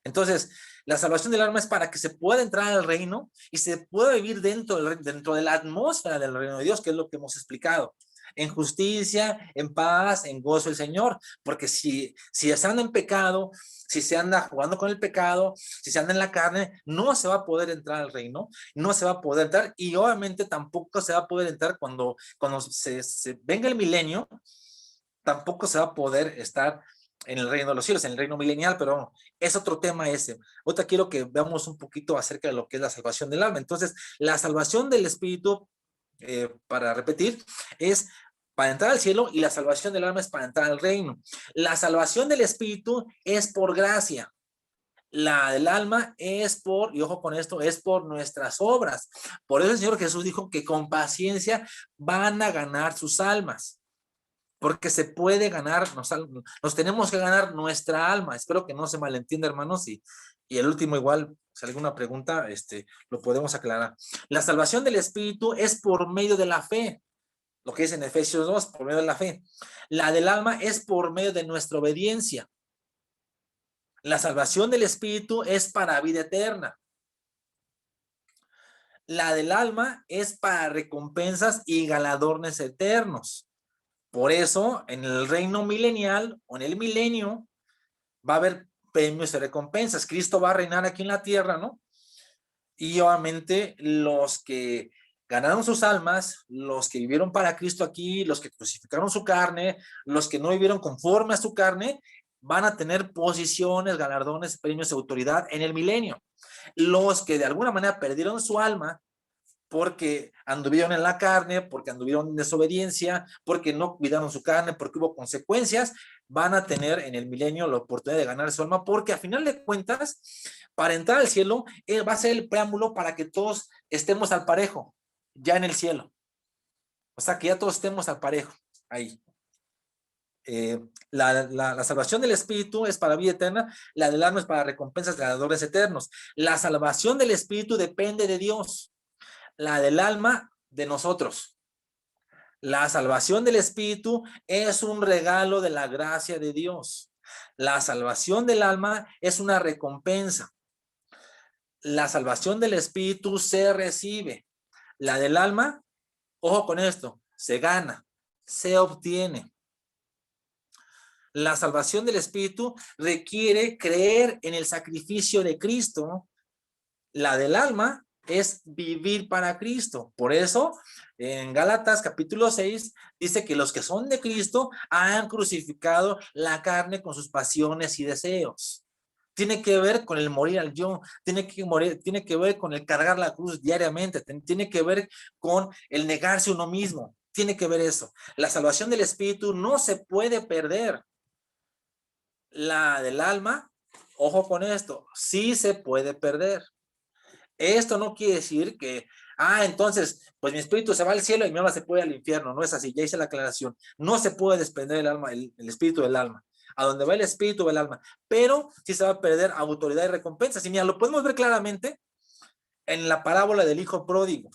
Entonces, la salvación del alma es para que se pueda entrar al reino y se pueda vivir dentro de la atmósfera del reino de Dios, que es lo que hemos explicado. En justicia, en paz, en gozo del Señor. Porque si se anda en pecado, si se anda jugando con el pecado, si se anda en la carne, no se va a poder entrar al reino, no se va a poder entrar, y obviamente tampoco se va a poder entrar cuando se venga el milenio, tampoco se va a poder estar en el reino de los cielos, en el reino milenial, pero es otro tema ese. Ahorita quiero que veamos un poquito acerca de lo que es la salvación del alma. Entonces, la salvación del espíritu, para repetir, es para entrar al cielo, y la salvación del alma es para entrar al reino. La salvación del espíritu es por gracia. La del alma es por, y ojo con esto, es por nuestras obras. Por eso el Señor Jesús dijo que con paciencia van a ganar sus almas. Porque se puede ganar, nos tenemos que ganar nuestra alma. Espero que no se malentienda, hermanos, y el último igual, si alguna pregunta, lo podemos aclarar. La salvación del espíritu es por medio de la fe, lo que dice en Efesios 2, por medio de la fe. La del alma es por medio de nuestra obediencia. La salvación del espíritu es para vida eterna. La del alma es para recompensas y galardones eternos. Por eso, en el reino milenial o en el milenio, va a haber premios y recompensas. Cristo va a reinar aquí en la tierra, ¿no? Y obviamente los que ganaron sus almas, los que vivieron para Cristo aquí, los que crucificaron su carne, los que no vivieron conforme a su carne, van a tener posiciones, galardones, premios y autoridad en el milenio. Los que de alguna manera perdieron su alma, porque anduvieron en la carne, porque anduvieron en desobediencia, porque no cuidaron su carne, porque hubo consecuencias, van a tener en el milenio la oportunidad de ganar su alma, porque a final de cuentas, para entrar al cielo, va a ser el preámbulo para que todos estemos al parejo, ya en el cielo. O sea, que ya todos estemos al parejo, ahí. La salvación del espíritu es para vida eterna, la del alma es para recompensas de ganadores eternos. La salvación del espíritu depende de Dios, la del alma de nosotros. La salvación del espíritu es un regalo de la gracia de Dios. La salvación del alma es una recompensa. La salvación del espíritu se recibe. La del alma, ojo con esto, se gana, se obtiene. La salvación del espíritu requiere creer en el sacrificio de Cristo. La del alma es vivir para Cristo. Por eso, en Gálatas capítulo 6, dice que los que son de Cristo han crucificado la carne con sus pasiones y deseos. Tiene que ver con el morir al yo, tiene que ver con el cargar la cruz diariamente, tiene que ver con el negarse uno mismo, tiene que ver eso. La salvación del espíritu no se puede perder. La del alma, ojo con esto, sí se puede perder. Esto no quiere decir que, entonces, pues mi espíritu se va al cielo y mi alma se puede al infierno. No es así, ya hice la aclaración. No se puede desprender el alma, el espíritu del alma. A donde va el espíritu va el alma. Pero sí se va a perder autoridad y recompensas. Y mira, lo podemos ver claramente en la parábola del hijo pródigo.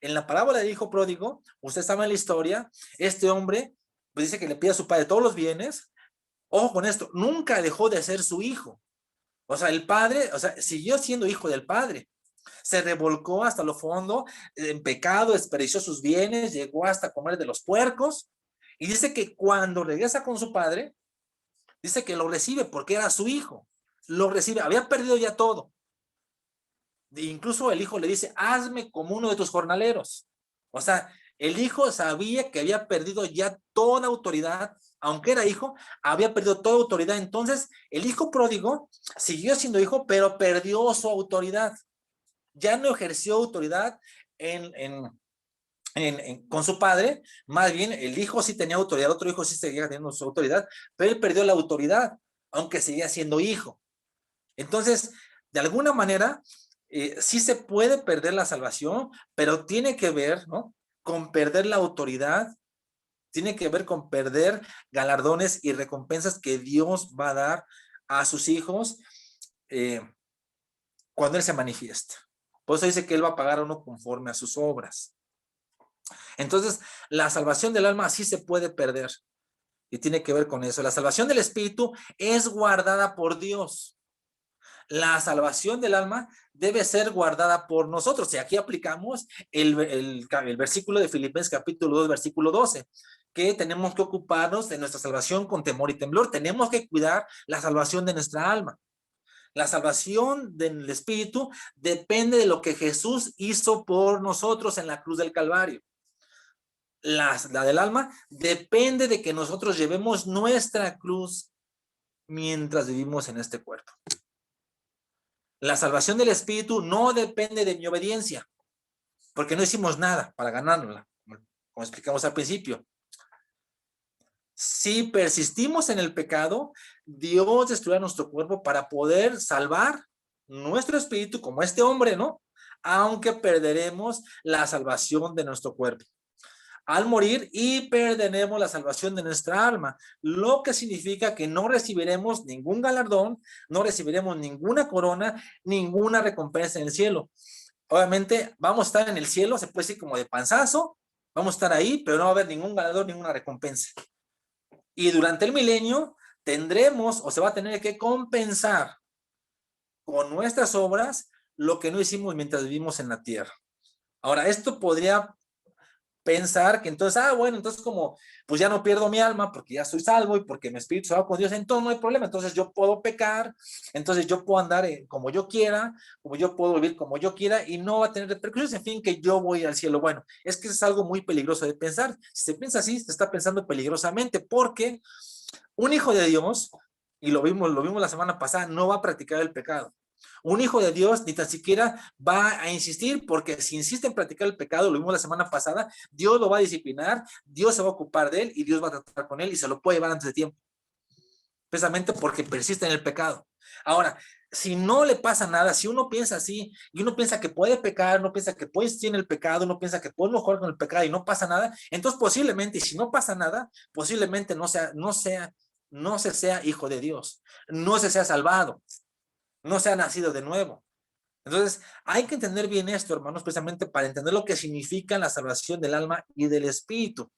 En la parábola del hijo pródigo, usted sabe en la historia, este hombre, pues dice que le pide a su padre todos los bienes. Ojo con esto, nunca dejó de ser su hijo. O sea, el padre, siguió siendo hijo del padre. Se revolcó hasta lo fondo en pecado, desperdició sus bienes, llegó hasta comer de los puercos, y dice que cuando regresa con su padre, dice que lo recibe porque era su hijo, lo recibe, había perdido ya todo. Incluso el hijo le dice, hazme como uno de tus jornaleros. O sea, el hijo sabía que había perdido ya toda autoridad, aunque era hijo, había perdido toda autoridad. Entonces, el hijo pródigo siguió siendo hijo, pero perdió su autoridad. Ya no ejerció autoridad con su padre. Más bien el hijo sí tenía autoridad, otro hijo sí seguía teniendo su autoridad, pero él perdió la autoridad, aunque seguía siendo hijo. Entonces, de alguna manera, sí se puede perder la salvación, pero tiene que ver, ¿no?, con perder la autoridad, tiene que ver con perder galardones y recompensas que Dios va a dar a sus hijos. eh, cuando Él se manifiesta. Por eso dice que Él va a pagar a uno conforme a sus obras. Entonces, la salvación del alma sí se puede perder. Y tiene que ver con eso. La salvación del espíritu es guardada por Dios. La salvación del alma debe ser guardada por nosotros. Y aquí aplicamos el versículo de Filipenses capítulo 2, versículo 12, que tenemos que ocuparnos de nuestra salvación con temor y temblor. Tenemos que cuidar la salvación de nuestra alma. La salvación del espíritu depende de lo que Jesús hizo por nosotros en la cruz del Calvario. La del alma depende de que nosotros llevemos nuestra cruz mientras vivimos en este cuerpo. La salvación del espíritu no depende de mi obediencia, porque no hicimos nada para ganárnosla, como explicamos al principio. Si persistimos en el pecado, Dios destruirá nuestro cuerpo para poder salvar nuestro espíritu, como este hombre, ¿no? Aunque perderemos la salvación de nuestro cuerpo al morir y perderemos la salvación de nuestra alma, lo que significa que no recibiremos ningún galardón, no recibiremos ninguna corona, ninguna recompensa en el cielo. Obviamente vamos a estar en el cielo, se puede decir como de panzazo, vamos a estar ahí, pero no va a haber ningún galardón, ninguna recompensa. Y durante el milenio tendremos o se va a tener que compensar con nuestras obras lo que no hicimos mientras vivimos en la tierra. Ahora, esto podría pensar que entonces, bueno, entonces como, pues ya no pierdo mi alma porque ya soy salvo y porque mi espíritu se va con Dios, entonces no hay problema, entonces yo puedo pecar, entonces yo puedo andar como yo quiera, como yo puedo vivir como yo quiera y no va a tener repercusiones, en fin, que yo voy al cielo. Bueno, es que es algo muy peligroso de pensar. Si se piensa así, se está pensando peligrosamente porque un hijo de Dios, y lo vimos la semana pasada, no va a practicar el pecado. Un hijo de Dios ni tan siquiera va a insistir, porque si insiste en practicar el pecado, lo vimos la semana pasada, Dios lo va a disciplinar, Dios se va a ocupar de él y Dios va a tratar con él y se lo puede llevar antes de tiempo. Precisamente porque persiste en el pecado. Ahora, si no le pasa nada, si uno piensa así y uno piensa que puede pecar, uno piensa que puede insistir en el pecado, uno piensa que puede jugar con el pecado y no pasa nada, entonces posiblemente, y si no pasa nada, posiblemente no se sea hijo de Dios, no se sea salvado, no se ha nacido de nuevo. Entonces, hay que entender bien esto, hermanos, precisamente para entender lo que significa la salvación del alma y del espíritu.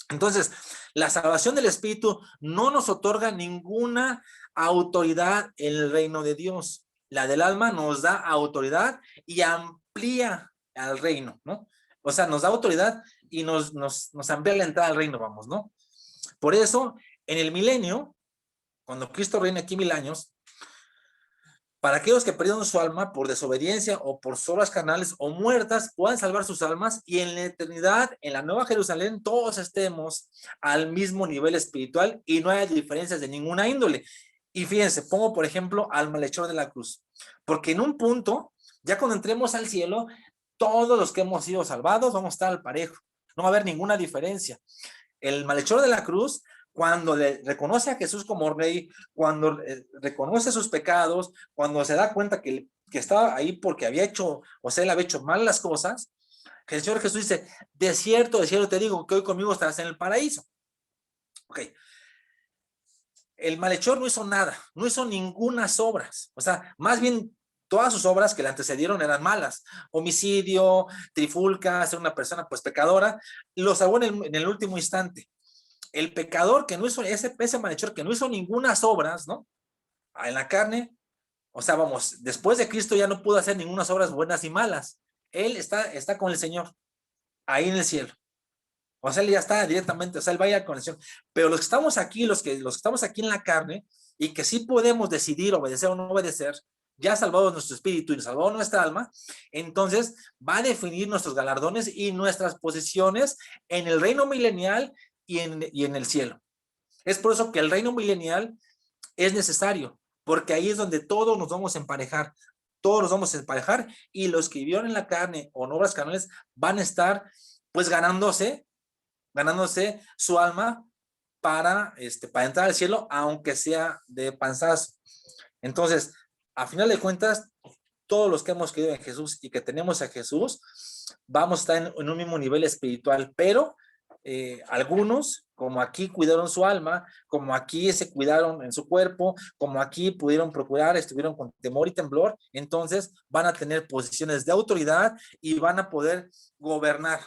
Entonces, la salvación del espíritu no nos otorga ninguna autoridad en el reino de Dios. La del alma nos da autoridad y amplía al reino, ¿no? O sea, nos da autoridad y nos amplía la entrada al reino, vamos, ¿no? Por eso, en el milenio, cuando Cristo reina aquí 1000 años, para aquellos que perdieron su alma por desobediencia o por obras carnales o muertas, puedan salvar sus almas y en la eternidad, en la Nueva Jerusalén, todos estemos al mismo nivel espiritual y no haya diferencias de ninguna índole. Y fíjense, pongo por ejemplo al malhechor de la cruz, porque en un punto, ya cuando entremos al cielo, todos los que hemos sido salvados vamos a estar al parejo, no va a haber ninguna diferencia. El malhechor de la cruz, cuando le reconoce a Jesús como rey, cuando reconoce sus pecados, cuando se da cuenta que estaba ahí porque había hecho, o sea, él había hecho mal las cosas, que el Señor Jesús dice, de cierto te digo que hoy conmigo estarás en el paraíso. Ok. El malhechor no hizo nada, no hizo ninguna obras, o sea, más bien todas sus obras que le antecedieron eran malas, homicidio, trifulca, ser una persona pues pecadora, lo salvó en el último instante. El pecador que no hizo, ese malhechor que no hizo ninguna obras, ¿no? En la carne, o sea, vamos, después de Cristo ya no pudo hacer ninguna obras buenas y malas. Él está con el Señor, ahí en el cielo. O sea, él ya está directamente, o sea, él vaya con el Señor. Pero los que estamos aquí, los que estamos aquí en la carne, y que sí podemos decidir obedecer o no obedecer, ya salvado nuestro espíritu y salvado nuestra alma, entonces va a definir nuestros galardones y nuestras posiciones en el reino milenial y en el cielo. Es por eso que el reino milenial es necesario, porque ahí es donde todos nos vamos a emparejar, todos nos vamos a emparejar y los que vivieron en la carne o en obras carnales van a estar pues ganándose su alma para entrar al cielo, aunque sea de panzazo. Entonces, a final de cuentas, todos los que hemos creído en Jesús y que tenemos a Jesús, vamos a estar en un mismo nivel espiritual, pero algunos, como aquí cuidaron su alma, como aquí se cuidaron en su cuerpo, como aquí pudieron procurar, estuvieron con temor y temblor, entonces van a tener posiciones de autoridad y van a poder gobernar.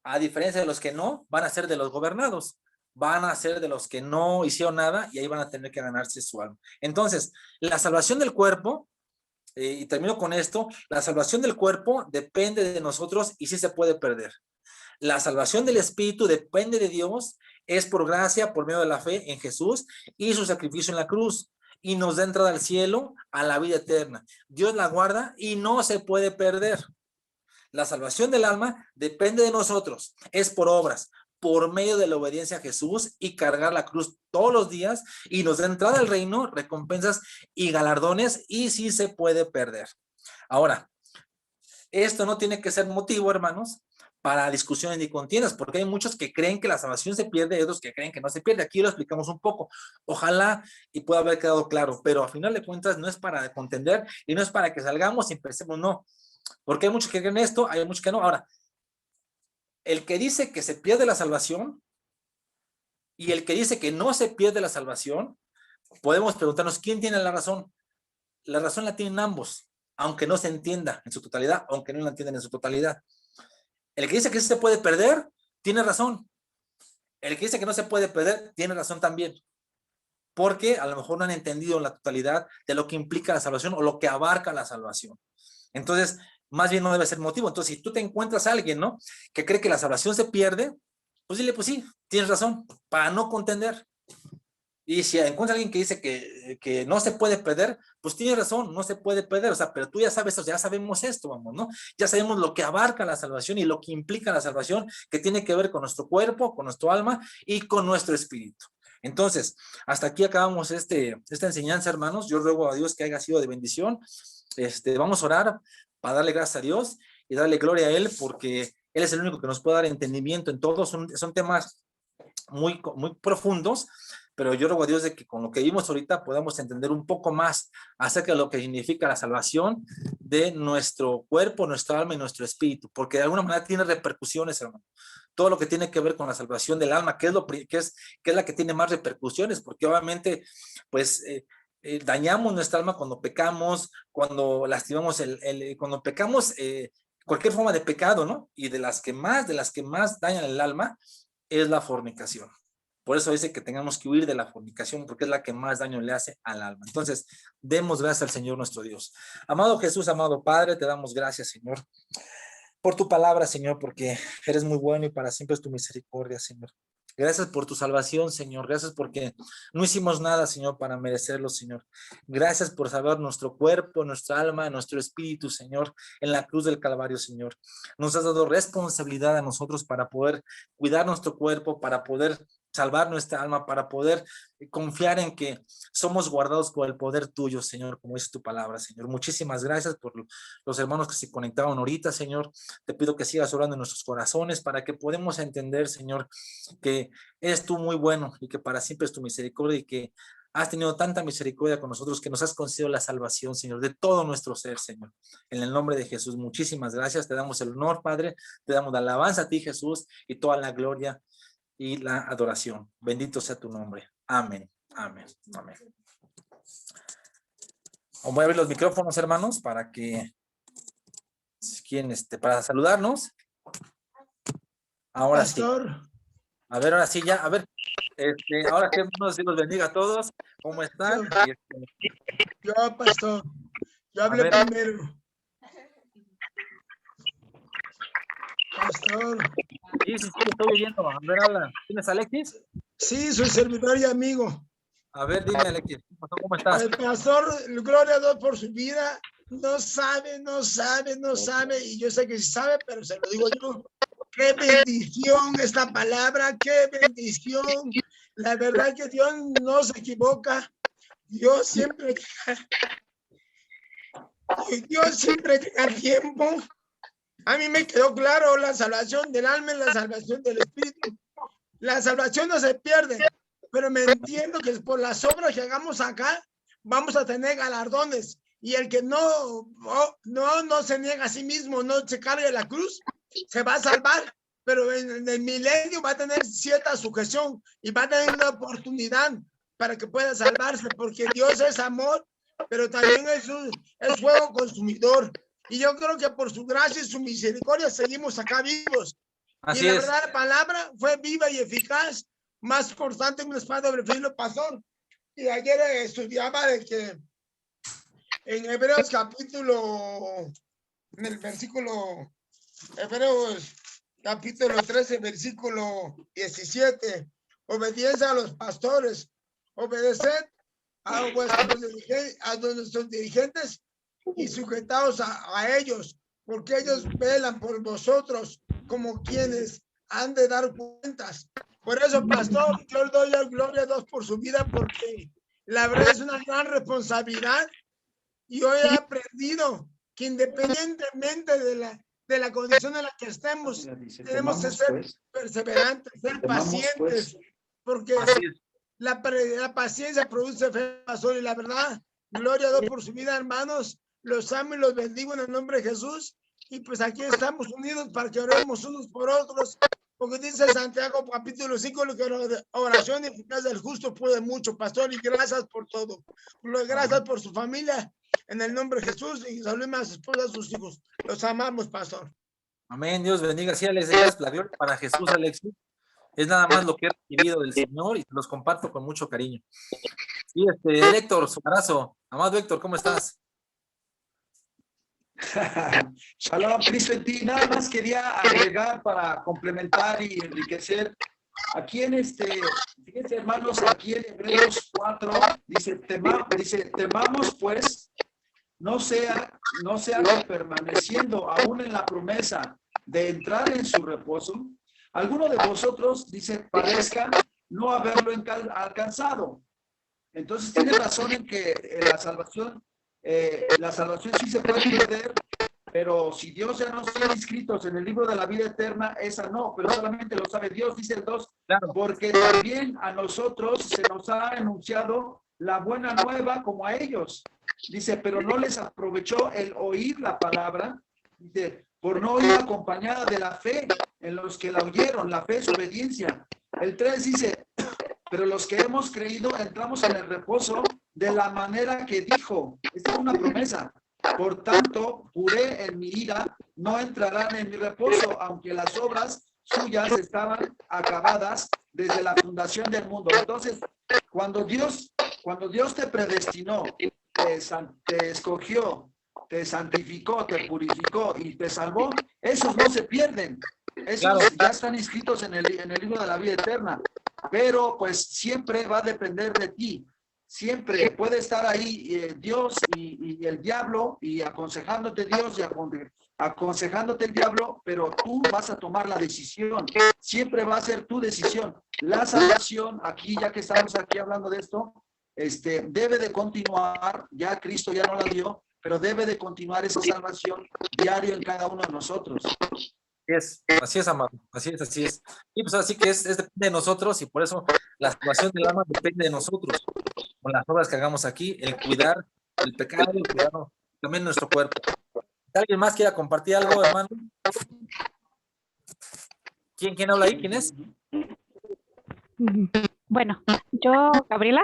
A diferencia de los que no, van a ser de los gobernados, van a ser de los que no hicieron nada y ahí van a tener que ganarse su alma. Entonces, la salvación del cuerpo, y termino con esto, la salvación del cuerpo depende de nosotros y sí se puede perder. La salvación del espíritu depende de Dios, es por gracia, por medio de la fe en Jesús y su sacrificio en la cruz, y nos da entrada al cielo, a la vida eterna. Dios la guarda y no se puede perder. La salvación del alma depende de nosotros, es por obras, por medio de la obediencia a Jesús y cargar la cruz todos los días, y nos da entrada al reino, recompensas y galardones, y sí se puede perder. Ahora, esto no tiene que ser motivo, hermanos, para discusiones ni contiendas, porque hay muchos que creen que la salvación se pierde y otros que creen que no se pierde. Aquí lo explicamos un poco. Ojalá y pueda haber quedado claro, pero a final de cuentas no es para contender y no es para que salgamos y empecemos, no. Porque hay muchos que creen esto, hay muchos que no. Ahora, el que dice que se pierde la salvación y el que dice que no se pierde la salvación, podemos preguntarnos quién tiene la razón. La razón la tienen ambos, aunque no se entienda en su totalidad, aunque no la entiendan en su totalidad. El que dice que sí se puede perder, tiene razón. El que dice que no se puede perder, tiene razón también. Porque a lo mejor no han entendido la totalidad de lo que implica la salvación o lo que abarca la salvación. Entonces, más bien no debe ser motivo. Entonces, si tú te encuentras a alguien, ¿no?, que cree que la salvación se pierde, pues dile, pues sí, tienes razón, para no contender. Y si encuentras a alguien que dice que no se puede perder, pues tiene razón, no se puede perder, o sea, pero tú ya sabes, ya sabemos esto, vamos, ¿no? Ya sabemos lo que abarca la salvación y lo que implica la salvación, que tiene que ver con nuestro cuerpo, con nuestro alma y con nuestro espíritu. Entonces, hasta aquí acabamos esta enseñanza, hermanos. Yo ruego a Dios que haya sido de bendición. Vamos a orar para darle gracias a Dios y darle gloria a Él, porque Él es el único que nos puede dar entendimiento en todo. Son temas muy, muy profundos, pero yo ruego a Dios de que con lo que vimos ahorita podamos entender un poco más acerca de lo que significa la salvación de nuestro cuerpo, nuestra alma y nuestro espíritu, porque de alguna manera tiene repercusiones, hermano. Todo lo que tiene que ver con la salvación del alma, que es la que tiene más repercusiones, porque obviamente, pues, dañamos nuestra alma cuando pecamos, cuando lastimamos cuando pecamos, cualquier forma de pecado, ¿no? Y de las que más dañan el alma es la fornicación. Por eso dice que tengamos que huir de la fornicación, porque es la que más daño le hace al alma. Entonces, demos gracias al Señor nuestro Dios. Amado Jesús, amado Padre, te damos gracias, Señor, por tu palabra, Señor, porque eres muy bueno y para siempre es tu misericordia, Señor. Gracias por tu salvación, Señor. Gracias porque no hicimos nada, Señor, para merecerlo, Señor. Gracias por salvar nuestro cuerpo, nuestra alma, nuestro espíritu, Señor, en la cruz del Calvario, Señor. Nos has dado responsabilidad a nosotros para poder cuidar nuestro cuerpo, para poder salvar nuestra alma, para poder confiar en que somos guardados por el poder tuyo, Señor, como es tu palabra, Señor. Muchísimas gracias por los hermanos que se conectaron ahorita, Señor. Te pido que sigas orando en nuestros corazones para que podamos entender, Señor, que eres tú muy bueno y que para siempre es tu misericordia y que has tenido tanta misericordia con nosotros que nos has concedido la salvación, Señor, de todo nuestro ser, Señor. En el nombre de Jesús, muchísimas gracias. Te damos el honor, Padre. Te damos la alabanza a ti, Jesús, y toda la gloria y la adoración. Bendito sea tu nombre. Amén. Amén. Amén. Voy a abrir los micrófonos, hermanos, para que si quieren, para saludarnos. Ahora Pastor. Sí. A ver, ahora sí ya, a ver, ahora que Dios los bendiga a todos, ¿cómo están? Yo, pastor, yo hablé primero. Pastor. Sí, estoy oyendo. A ver, habla. ¿Tienes a Alexis? Sí, soy servidor y amigo. A ver, dime, Alexis, ¿cómo estás? El pastor, gloria a Dios por su vida. No sabe, y yo sé que sí sabe, pero se lo digo yo. Qué bendición esta palabra, qué bendición. La verdad que Dios no se equivoca. Dios siempre llega a tiempo. A mí me quedó claro la salvación del alma y la salvación del espíritu. La salvación no se pierde, pero me entiendo que por las obras que hagamos acá, vamos a tener galardones. Y el que no se niega a sí mismo, no se cargue la cruz, se va a salvar. pero en el milenio va a tener cierta sujeción y va a tener una oportunidad para que pueda salvarse, porque Dios es amor, pero también es fuego consumidor. Y yo creo que por su gracia y su misericordia seguimos acá vivos. Y Así la es. verdad, la palabra fue viva y eficaz, más cortante que una espada de doble filo, pastor. Y ayer estudiaba de que en Hebreos capítulo, en el versículo, Hebreos capítulo 13, versículo 17, obediencia a los pastores, obedeced a nuestros dirigentes y sujetaos a ellos, porque ellos velan por vosotros como quienes han de dar cuentas. Por eso, pastor, yo le doy gloria a Dios por su vida, porque la verdad es una gran responsabilidad y hoy he aprendido que independientemente de la condición en la que estemos, tenemos que ser perseverantes, ser pacientes, porque la paciencia produce fe, pastor, y la verdad, gloria a Dios por su vida, hermanos. Los amo y los bendigo en el nombre de Jesús. Y pues aquí estamos unidos para que oremos unos por otros. Porque dice Santiago capítulo 5, que la oración eficaz del justo puede mucho, pastor. Y gracias por todo. Gracias por su familia. En el nombre de Jesús. Y saludemos a su esposa, a sus hijos. Los amamos, pastor. Amén. Dios bendiga. Sí, Alex, gracias. La gloria para Jesús, Alexis. Es nada más lo que he recibido del Señor y los comparto con mucho cariño. Sí, Héctor, su abrazo. Amado Héctor, ¿cómo estás? Shalom, Cristo en ti. Nada más quería agregar para complementar y enriquecer. Aquí fíjense, hermanos, aquí en Hebreos 4 dice, temamos pues, no sea que permaneciendo aún en la promesa de entrar en su reposo, alguno de vosotros, dice, parezca no haberlo alcanzado. Entonces tiene razón en que la salvación sí se puede perder, pero si Dios ya nos tiene inscritos en el libro de la vida eterna, esa no, pero solamente lo sabe Dios, dice el 2, Claro. porque también a nosotros se nos ha anunciado la buena nueva como a ellos. Dice, pero no les aprovechó el oír la palabra, dice, por no ir acompañada de la fe en los que la oyeron, la fe es obediencia. El 3 dice, pero los que hemos creído entramos en el reposo de la manera que dijo. Esta es una promesa. Por tanto, juré en mi ira, no entrarán en mi reposo, aunque las obras suyas estaban acabadas desde la fundación del mundo. Entonces, cuando Dios te predestinó, te escogió, te santificó, te purificó y te salvó, esos no se pierden. Esos ya están inscritos en el libro de la vida eterna. Pero pues siempre va a depender de ti. Siempre puede estar ahí Dios y el diablo, y aconsejándote Dios y aconsejándote el diablo, pero tú vas a tomar la decisión. Siempre va a ser tu decisión. La salvación, aquí, ya que estamos aquí hablando de esto, debe de continuar. Ya Cristo ya no la dio, pero debe de continuar esa salvación diario en cada uno de nosotros. Así es, amado, así es. Y pues así que es depende de nosotros, y por eso la salvación del alma depende de nosotros, con las obras que hagamos aquí, el cuidar el pecado y cuidar también nuestro cuerpo. ¿Alguien más quiera compartir algo, hermano? ¿Quién habla ahí? ¿Quién es? Bueno, yo, Gabriela,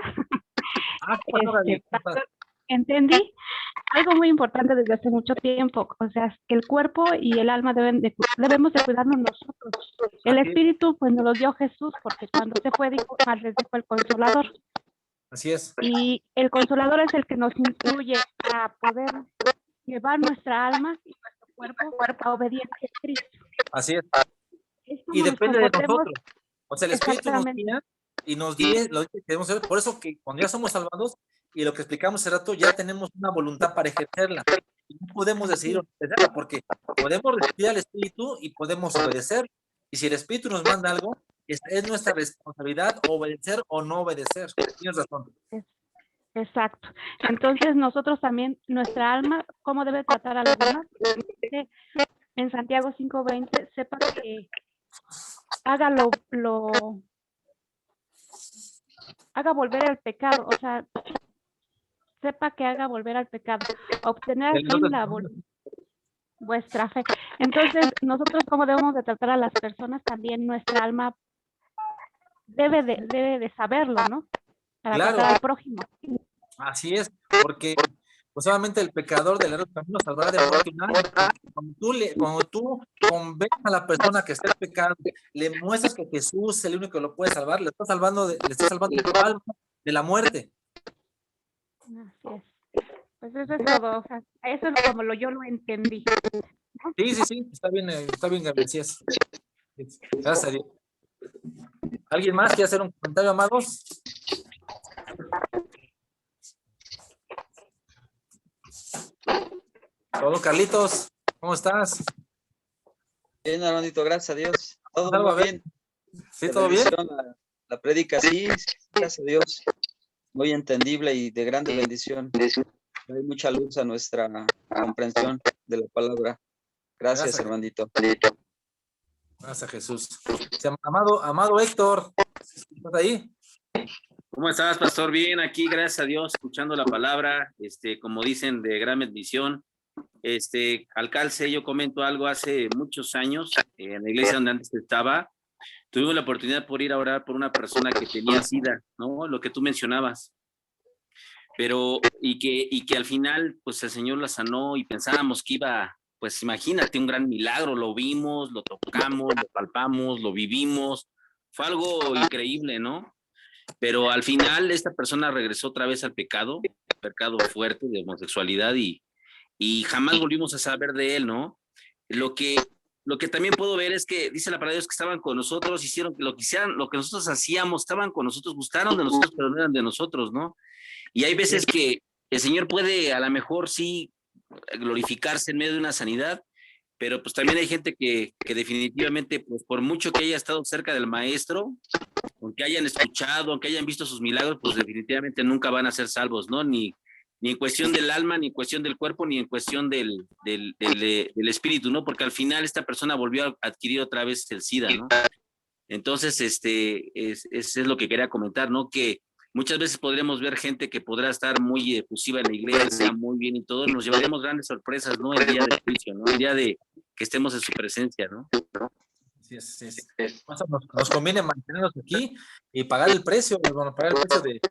entendí algo muy importante desde hace mucho tiempo, o sea, que el cuerpo y el alma debemos de cuidarnos nosotros. El espíritu, pues nos lo dio Jesús, porque cuando se fue, les dijo el Consolador. Así es. Y el Consolador es el que nos instruye a poder llevar nuestra alma y nuestro cuerpo a obediencia a Cristo. Así es. Y depende de nosotros. O sea, el Espíritu nos guía y nos dice lo que queremos hacer. Por eso que cuando ya somos salvados, y lo que explicamos hace rato, ya tenemos una voluntad para ejercerla. Y no podemos decidir obedecerla, porque podemos resistir al Espíritu y podemos obedecer. Y si el Espíritu nos manda algo, es nuestra responsabilidad obedecer o no obedecer. Tienes razón. Exacto. Entonces nosotros también, nuestra alma, ¿cómo debe tratar a los demás? En Santiago 5:20, sepa que haga haga volver al pecado, o sea, sepa que haga volver al pecado, obtener al fin vuestra fe. Entonces, nosotros cómo debemos de tratar a las personas, también nuestra alma debe de saberlo, ¿no? Para Claro, tratar al prójimo. así es, porque pues solamente el pecador del error camino salvará de muerte un alma. Cuando tú convences a la persona que está pecando, le muestras que Jesús es el único que lo puede salvar, le estás salvando tu alma de la muerte. Así es. Pues eso es todo. O sea, eso es como yo lo entendí. Sí, está bien, Gabriel, así es. Gracias a Dios. ¿Alguien más quiere hacer un comentario, amados? Todo, Carlitos, ¿cómo estás? Bien, hermanito, gracias a Dios. Todo Algo, a muy ver. bien. ¿Sí, De todo bien? bendición la prédica, sí, gracias a Dios. Muy entendible y de grande bendición. Hay mucha luz a nuestra comprensión de la palabra. Gracias, hermanito. Gracias a Jesús. Amado Héctor, ¿estás ahí? ¿Cómo estás, pastor? Bien, aquí, gracias a Dios, escuchando la palabra, como dicen, de gran bendición. Alcalce, yo comento algo hace muchos años, en la iglesia donde antes estaba, tuvimos la oportunidad por ir a orar por una persona que tenía SIDA, ¿no? Lo que tú mencionabas. Pero, y que al final, pues el Señor la sanó y pensábamos que iba, pues imagínate, un gran milagro, lo vimos, lo tocamos, lo palpamos, lo vivimos, fue algo increíble, ¿no? Pero al final esta persona regresó otra vez al pecado fuerte de homosexualidad y jamás volvimos a saber de él, ¿no? Lo que también puedo ver es que dice la palabra de Dios que estaban con nosotros, hicieron lo que nosotros hacíamos, estaban con nosotros, gustaron de nosotros, pero no eran de nosotros, ¿no? Y hay veces que el Señor puede a lo mejor sí glorificarse en medio de una sanidad, pero pues también hay gente que definitivamente, pues por mucho que haya estado cerca del maestro, aunque hayan escuchado, aunque hayan visto sus milagros, pues definitivamente nunca van a ser salvos, ¿no? Ni en cuestión del alma, ni en cuestión del cuerpo, ni en cuestión del espíritu, ¿no? Porque al final esta persona volvió a adquirir otra vez el SIDA, ¿no? Entonces, es lo que quería comentar, ¿no? Que muchas veces podremos ver gente que podrá estar muy efusiva en la iglesia, muy bien y todo, nos llevaremos grandes sorpresas, ¿no? El día del juicio, ¿no? El día de que estemos en su presencia, ¿no? Sí, nos conviene mantenernos aquí y pagar el precio, bueno, pagar el precio de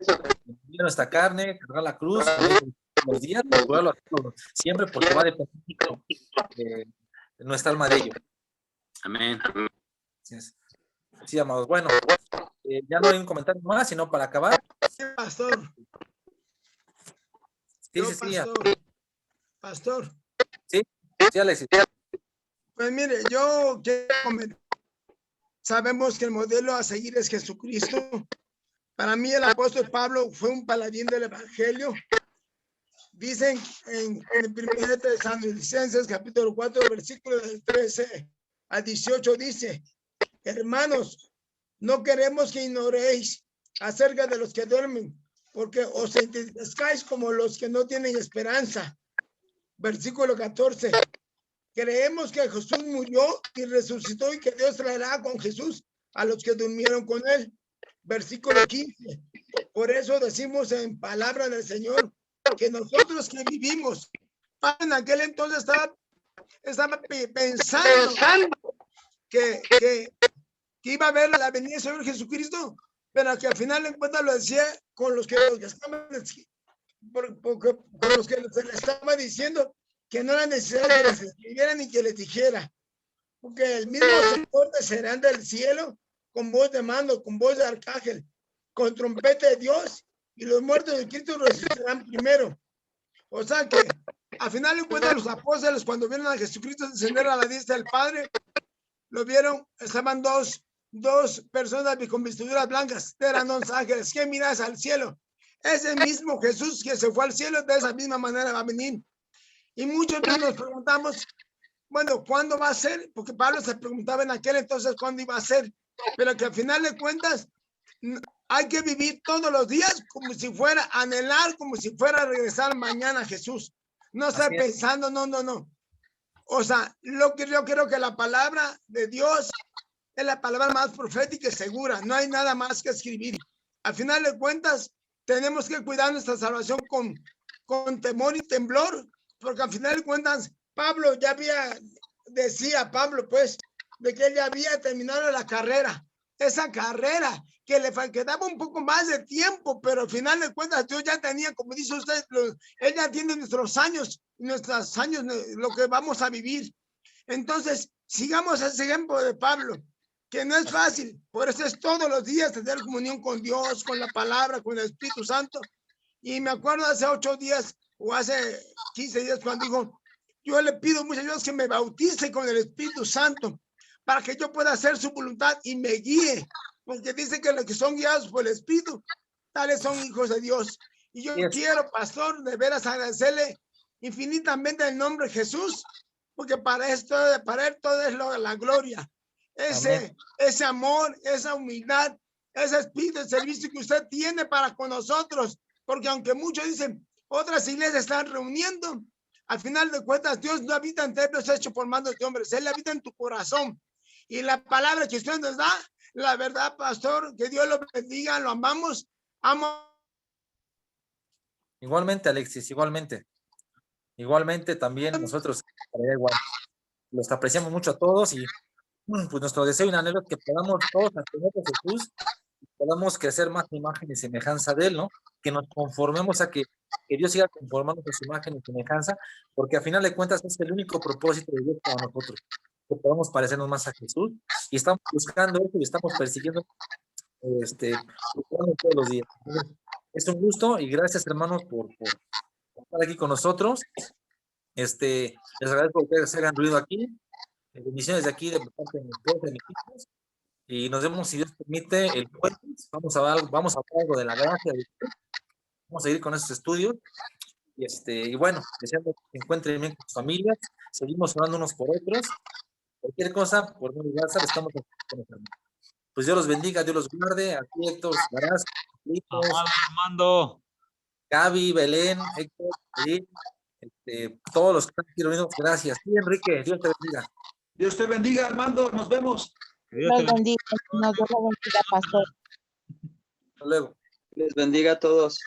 nuestra carne, cargar la cruz, los días, poderlo hacerlo siempre, porque va a depender de nuestra alma de ello. Amén. Sí, amados. Bueno, ya no hay un comentario más, sino para acabar. Pastor. Sí, Pastor. Sí, Alexis. Pues mire, yo quiero comentar. Sabemos que el modelo a seguir es Jesucristo. Para mí el apóstol Pablo fue un paladín del evangelio. Dicen en el 1 de Tesalonicenses, capítulo 4, versículo del 13 a 18, dice: hermanos, no queremos que ignoréis acerca de los que duermen, porque os entristezcáis como los que no tienen esperanza. Versículo 14. Creemos que Jesús murió y resucitó y que Dios traerá con Jesús a los que durmieron con él. Versículo 15. Por eso decimos en palabra del Señor que nosotros que vivimos, en aquel entonces estaba pensando que iba a ver la venida del Señor Jesucristo, pero que al final de cuentas lo decía con los que estaban, con los que se le estaba diciendo que no era necesario que les escribiera ni que les dijera, porque el mismo Señor descenderá del cielo con voz de mando, con voz de arcángel, con trompeta de Dios, y los muertos de Cristo resucitarán primero. O sea que al final de cuentas los apóstoles, cuando vieron a Jesucristo descender a la diestra del Padre, lo vieron, estaban dos personas con vestiduras blancas, eran dos ángeles. ¿Qué miras al cielo? Ese mismo Jesús que se fue al cielo, de esa misma manera va a venir. Y muchos nos preguntamos, bueno, ¿cuándo va a ser? Porque Pablo se preguntaba en aquel entonces cuándo iba a ser, pero que al final de cuentas hay que vivir todos los días como si fuera, anhelar como si fuera a regresar mañana a Jesús. No estar pensando, no. O sea, yo creo que la palabra de Dios es la palabra más profética y segura. No hay nada más que escribir. Al final de cuentas, tenemos que cuidar nuestra salvación con temor y temblor, porque al final de cuentas Pablo ya decía Pablo, pues, de que él ya había terminado la carrera. Esa carrera que le quedaba un poco más de tiempo, pero al final de cuentas Dios ya tenía, como dice usted, él ya tiene nuestros años, lo que vamos a vivir. Entonces, sigamos ese ejemplo de Pablo, que no es fácil, por eso es todos los días tener comunión con Dios, con la palabra, con el Espíritu Santo. Y me acuerdo hace 8 días o hace 15 días cuando dijo, yo le pido mucho a Dios que me bautice con el Espíritu Santo para que yo pueda hacer su voluntad y me guíe, porque dice que los que son guiados por el Espíritu, tales son hijos de Dios. Y yo quiero, pastor, de veras agradecerle infinitamente el nombre de Jesús, porque para él todo es la gloria. Ese amor, esa humildad, ese espíritu de servicio que usted tiene para con nosotros, porque aunque muchos dicen, otras iglesias están reuniendo, al final de cuentas, Dios no habita en templos hechos por manos de hombres, Él habita en tu corazón. Y la palabra que usted nos da, la verdad, pastor, que Dios lo bendiga, lo amamos. Igualmente, Alexis, igualmente. Igualmente también nosotros igual, los apreciamos mucho a todos y pues nuestro deseo y anhelo es que podamos todos aprender de Jesús, podamos crecer más imagen y semejanza de Él, ¿no? Que nos conformemos a que Dios siga conformando su imagen y semejanza, porque a final de cuentas es el único propósito de Dios para nosotros, que podamos parecernos más a Jesús, y estamos buscando eso y estamos persiguiendo buscando todos los días. Entonces, es un gusto y gracias, hermanos, por estar aquí con nosotros. Les agradezco que se hayan ruido aquí. Bendiciones de aquí, de parte de mi esposa, de mis hijos. Y nos vemos, si Dios permite, el jueves. Vamos a hablar algo de la gracia de Dios. Vamos a seguir con estos estudios. Y bueno, deseando que se encuentren bien con sus familias. Seguimos orando unos por otros. Cualquier cosa, por medio de WhatsApp, estamos con los hermanos. Pues Dios los bendiga, Dios los guarde. Aquí Héctor, Varaz, Armando, Gaby, Belén, Héctor, todos los que están aquí reunidos, gracias. Sí, Enrique, Dios te bendiga. Dios te bendiga, Armando. Nos vemos. Dios te bendiga. Nos bendiga, pastor. Hasta luego. Les bendiga a todos.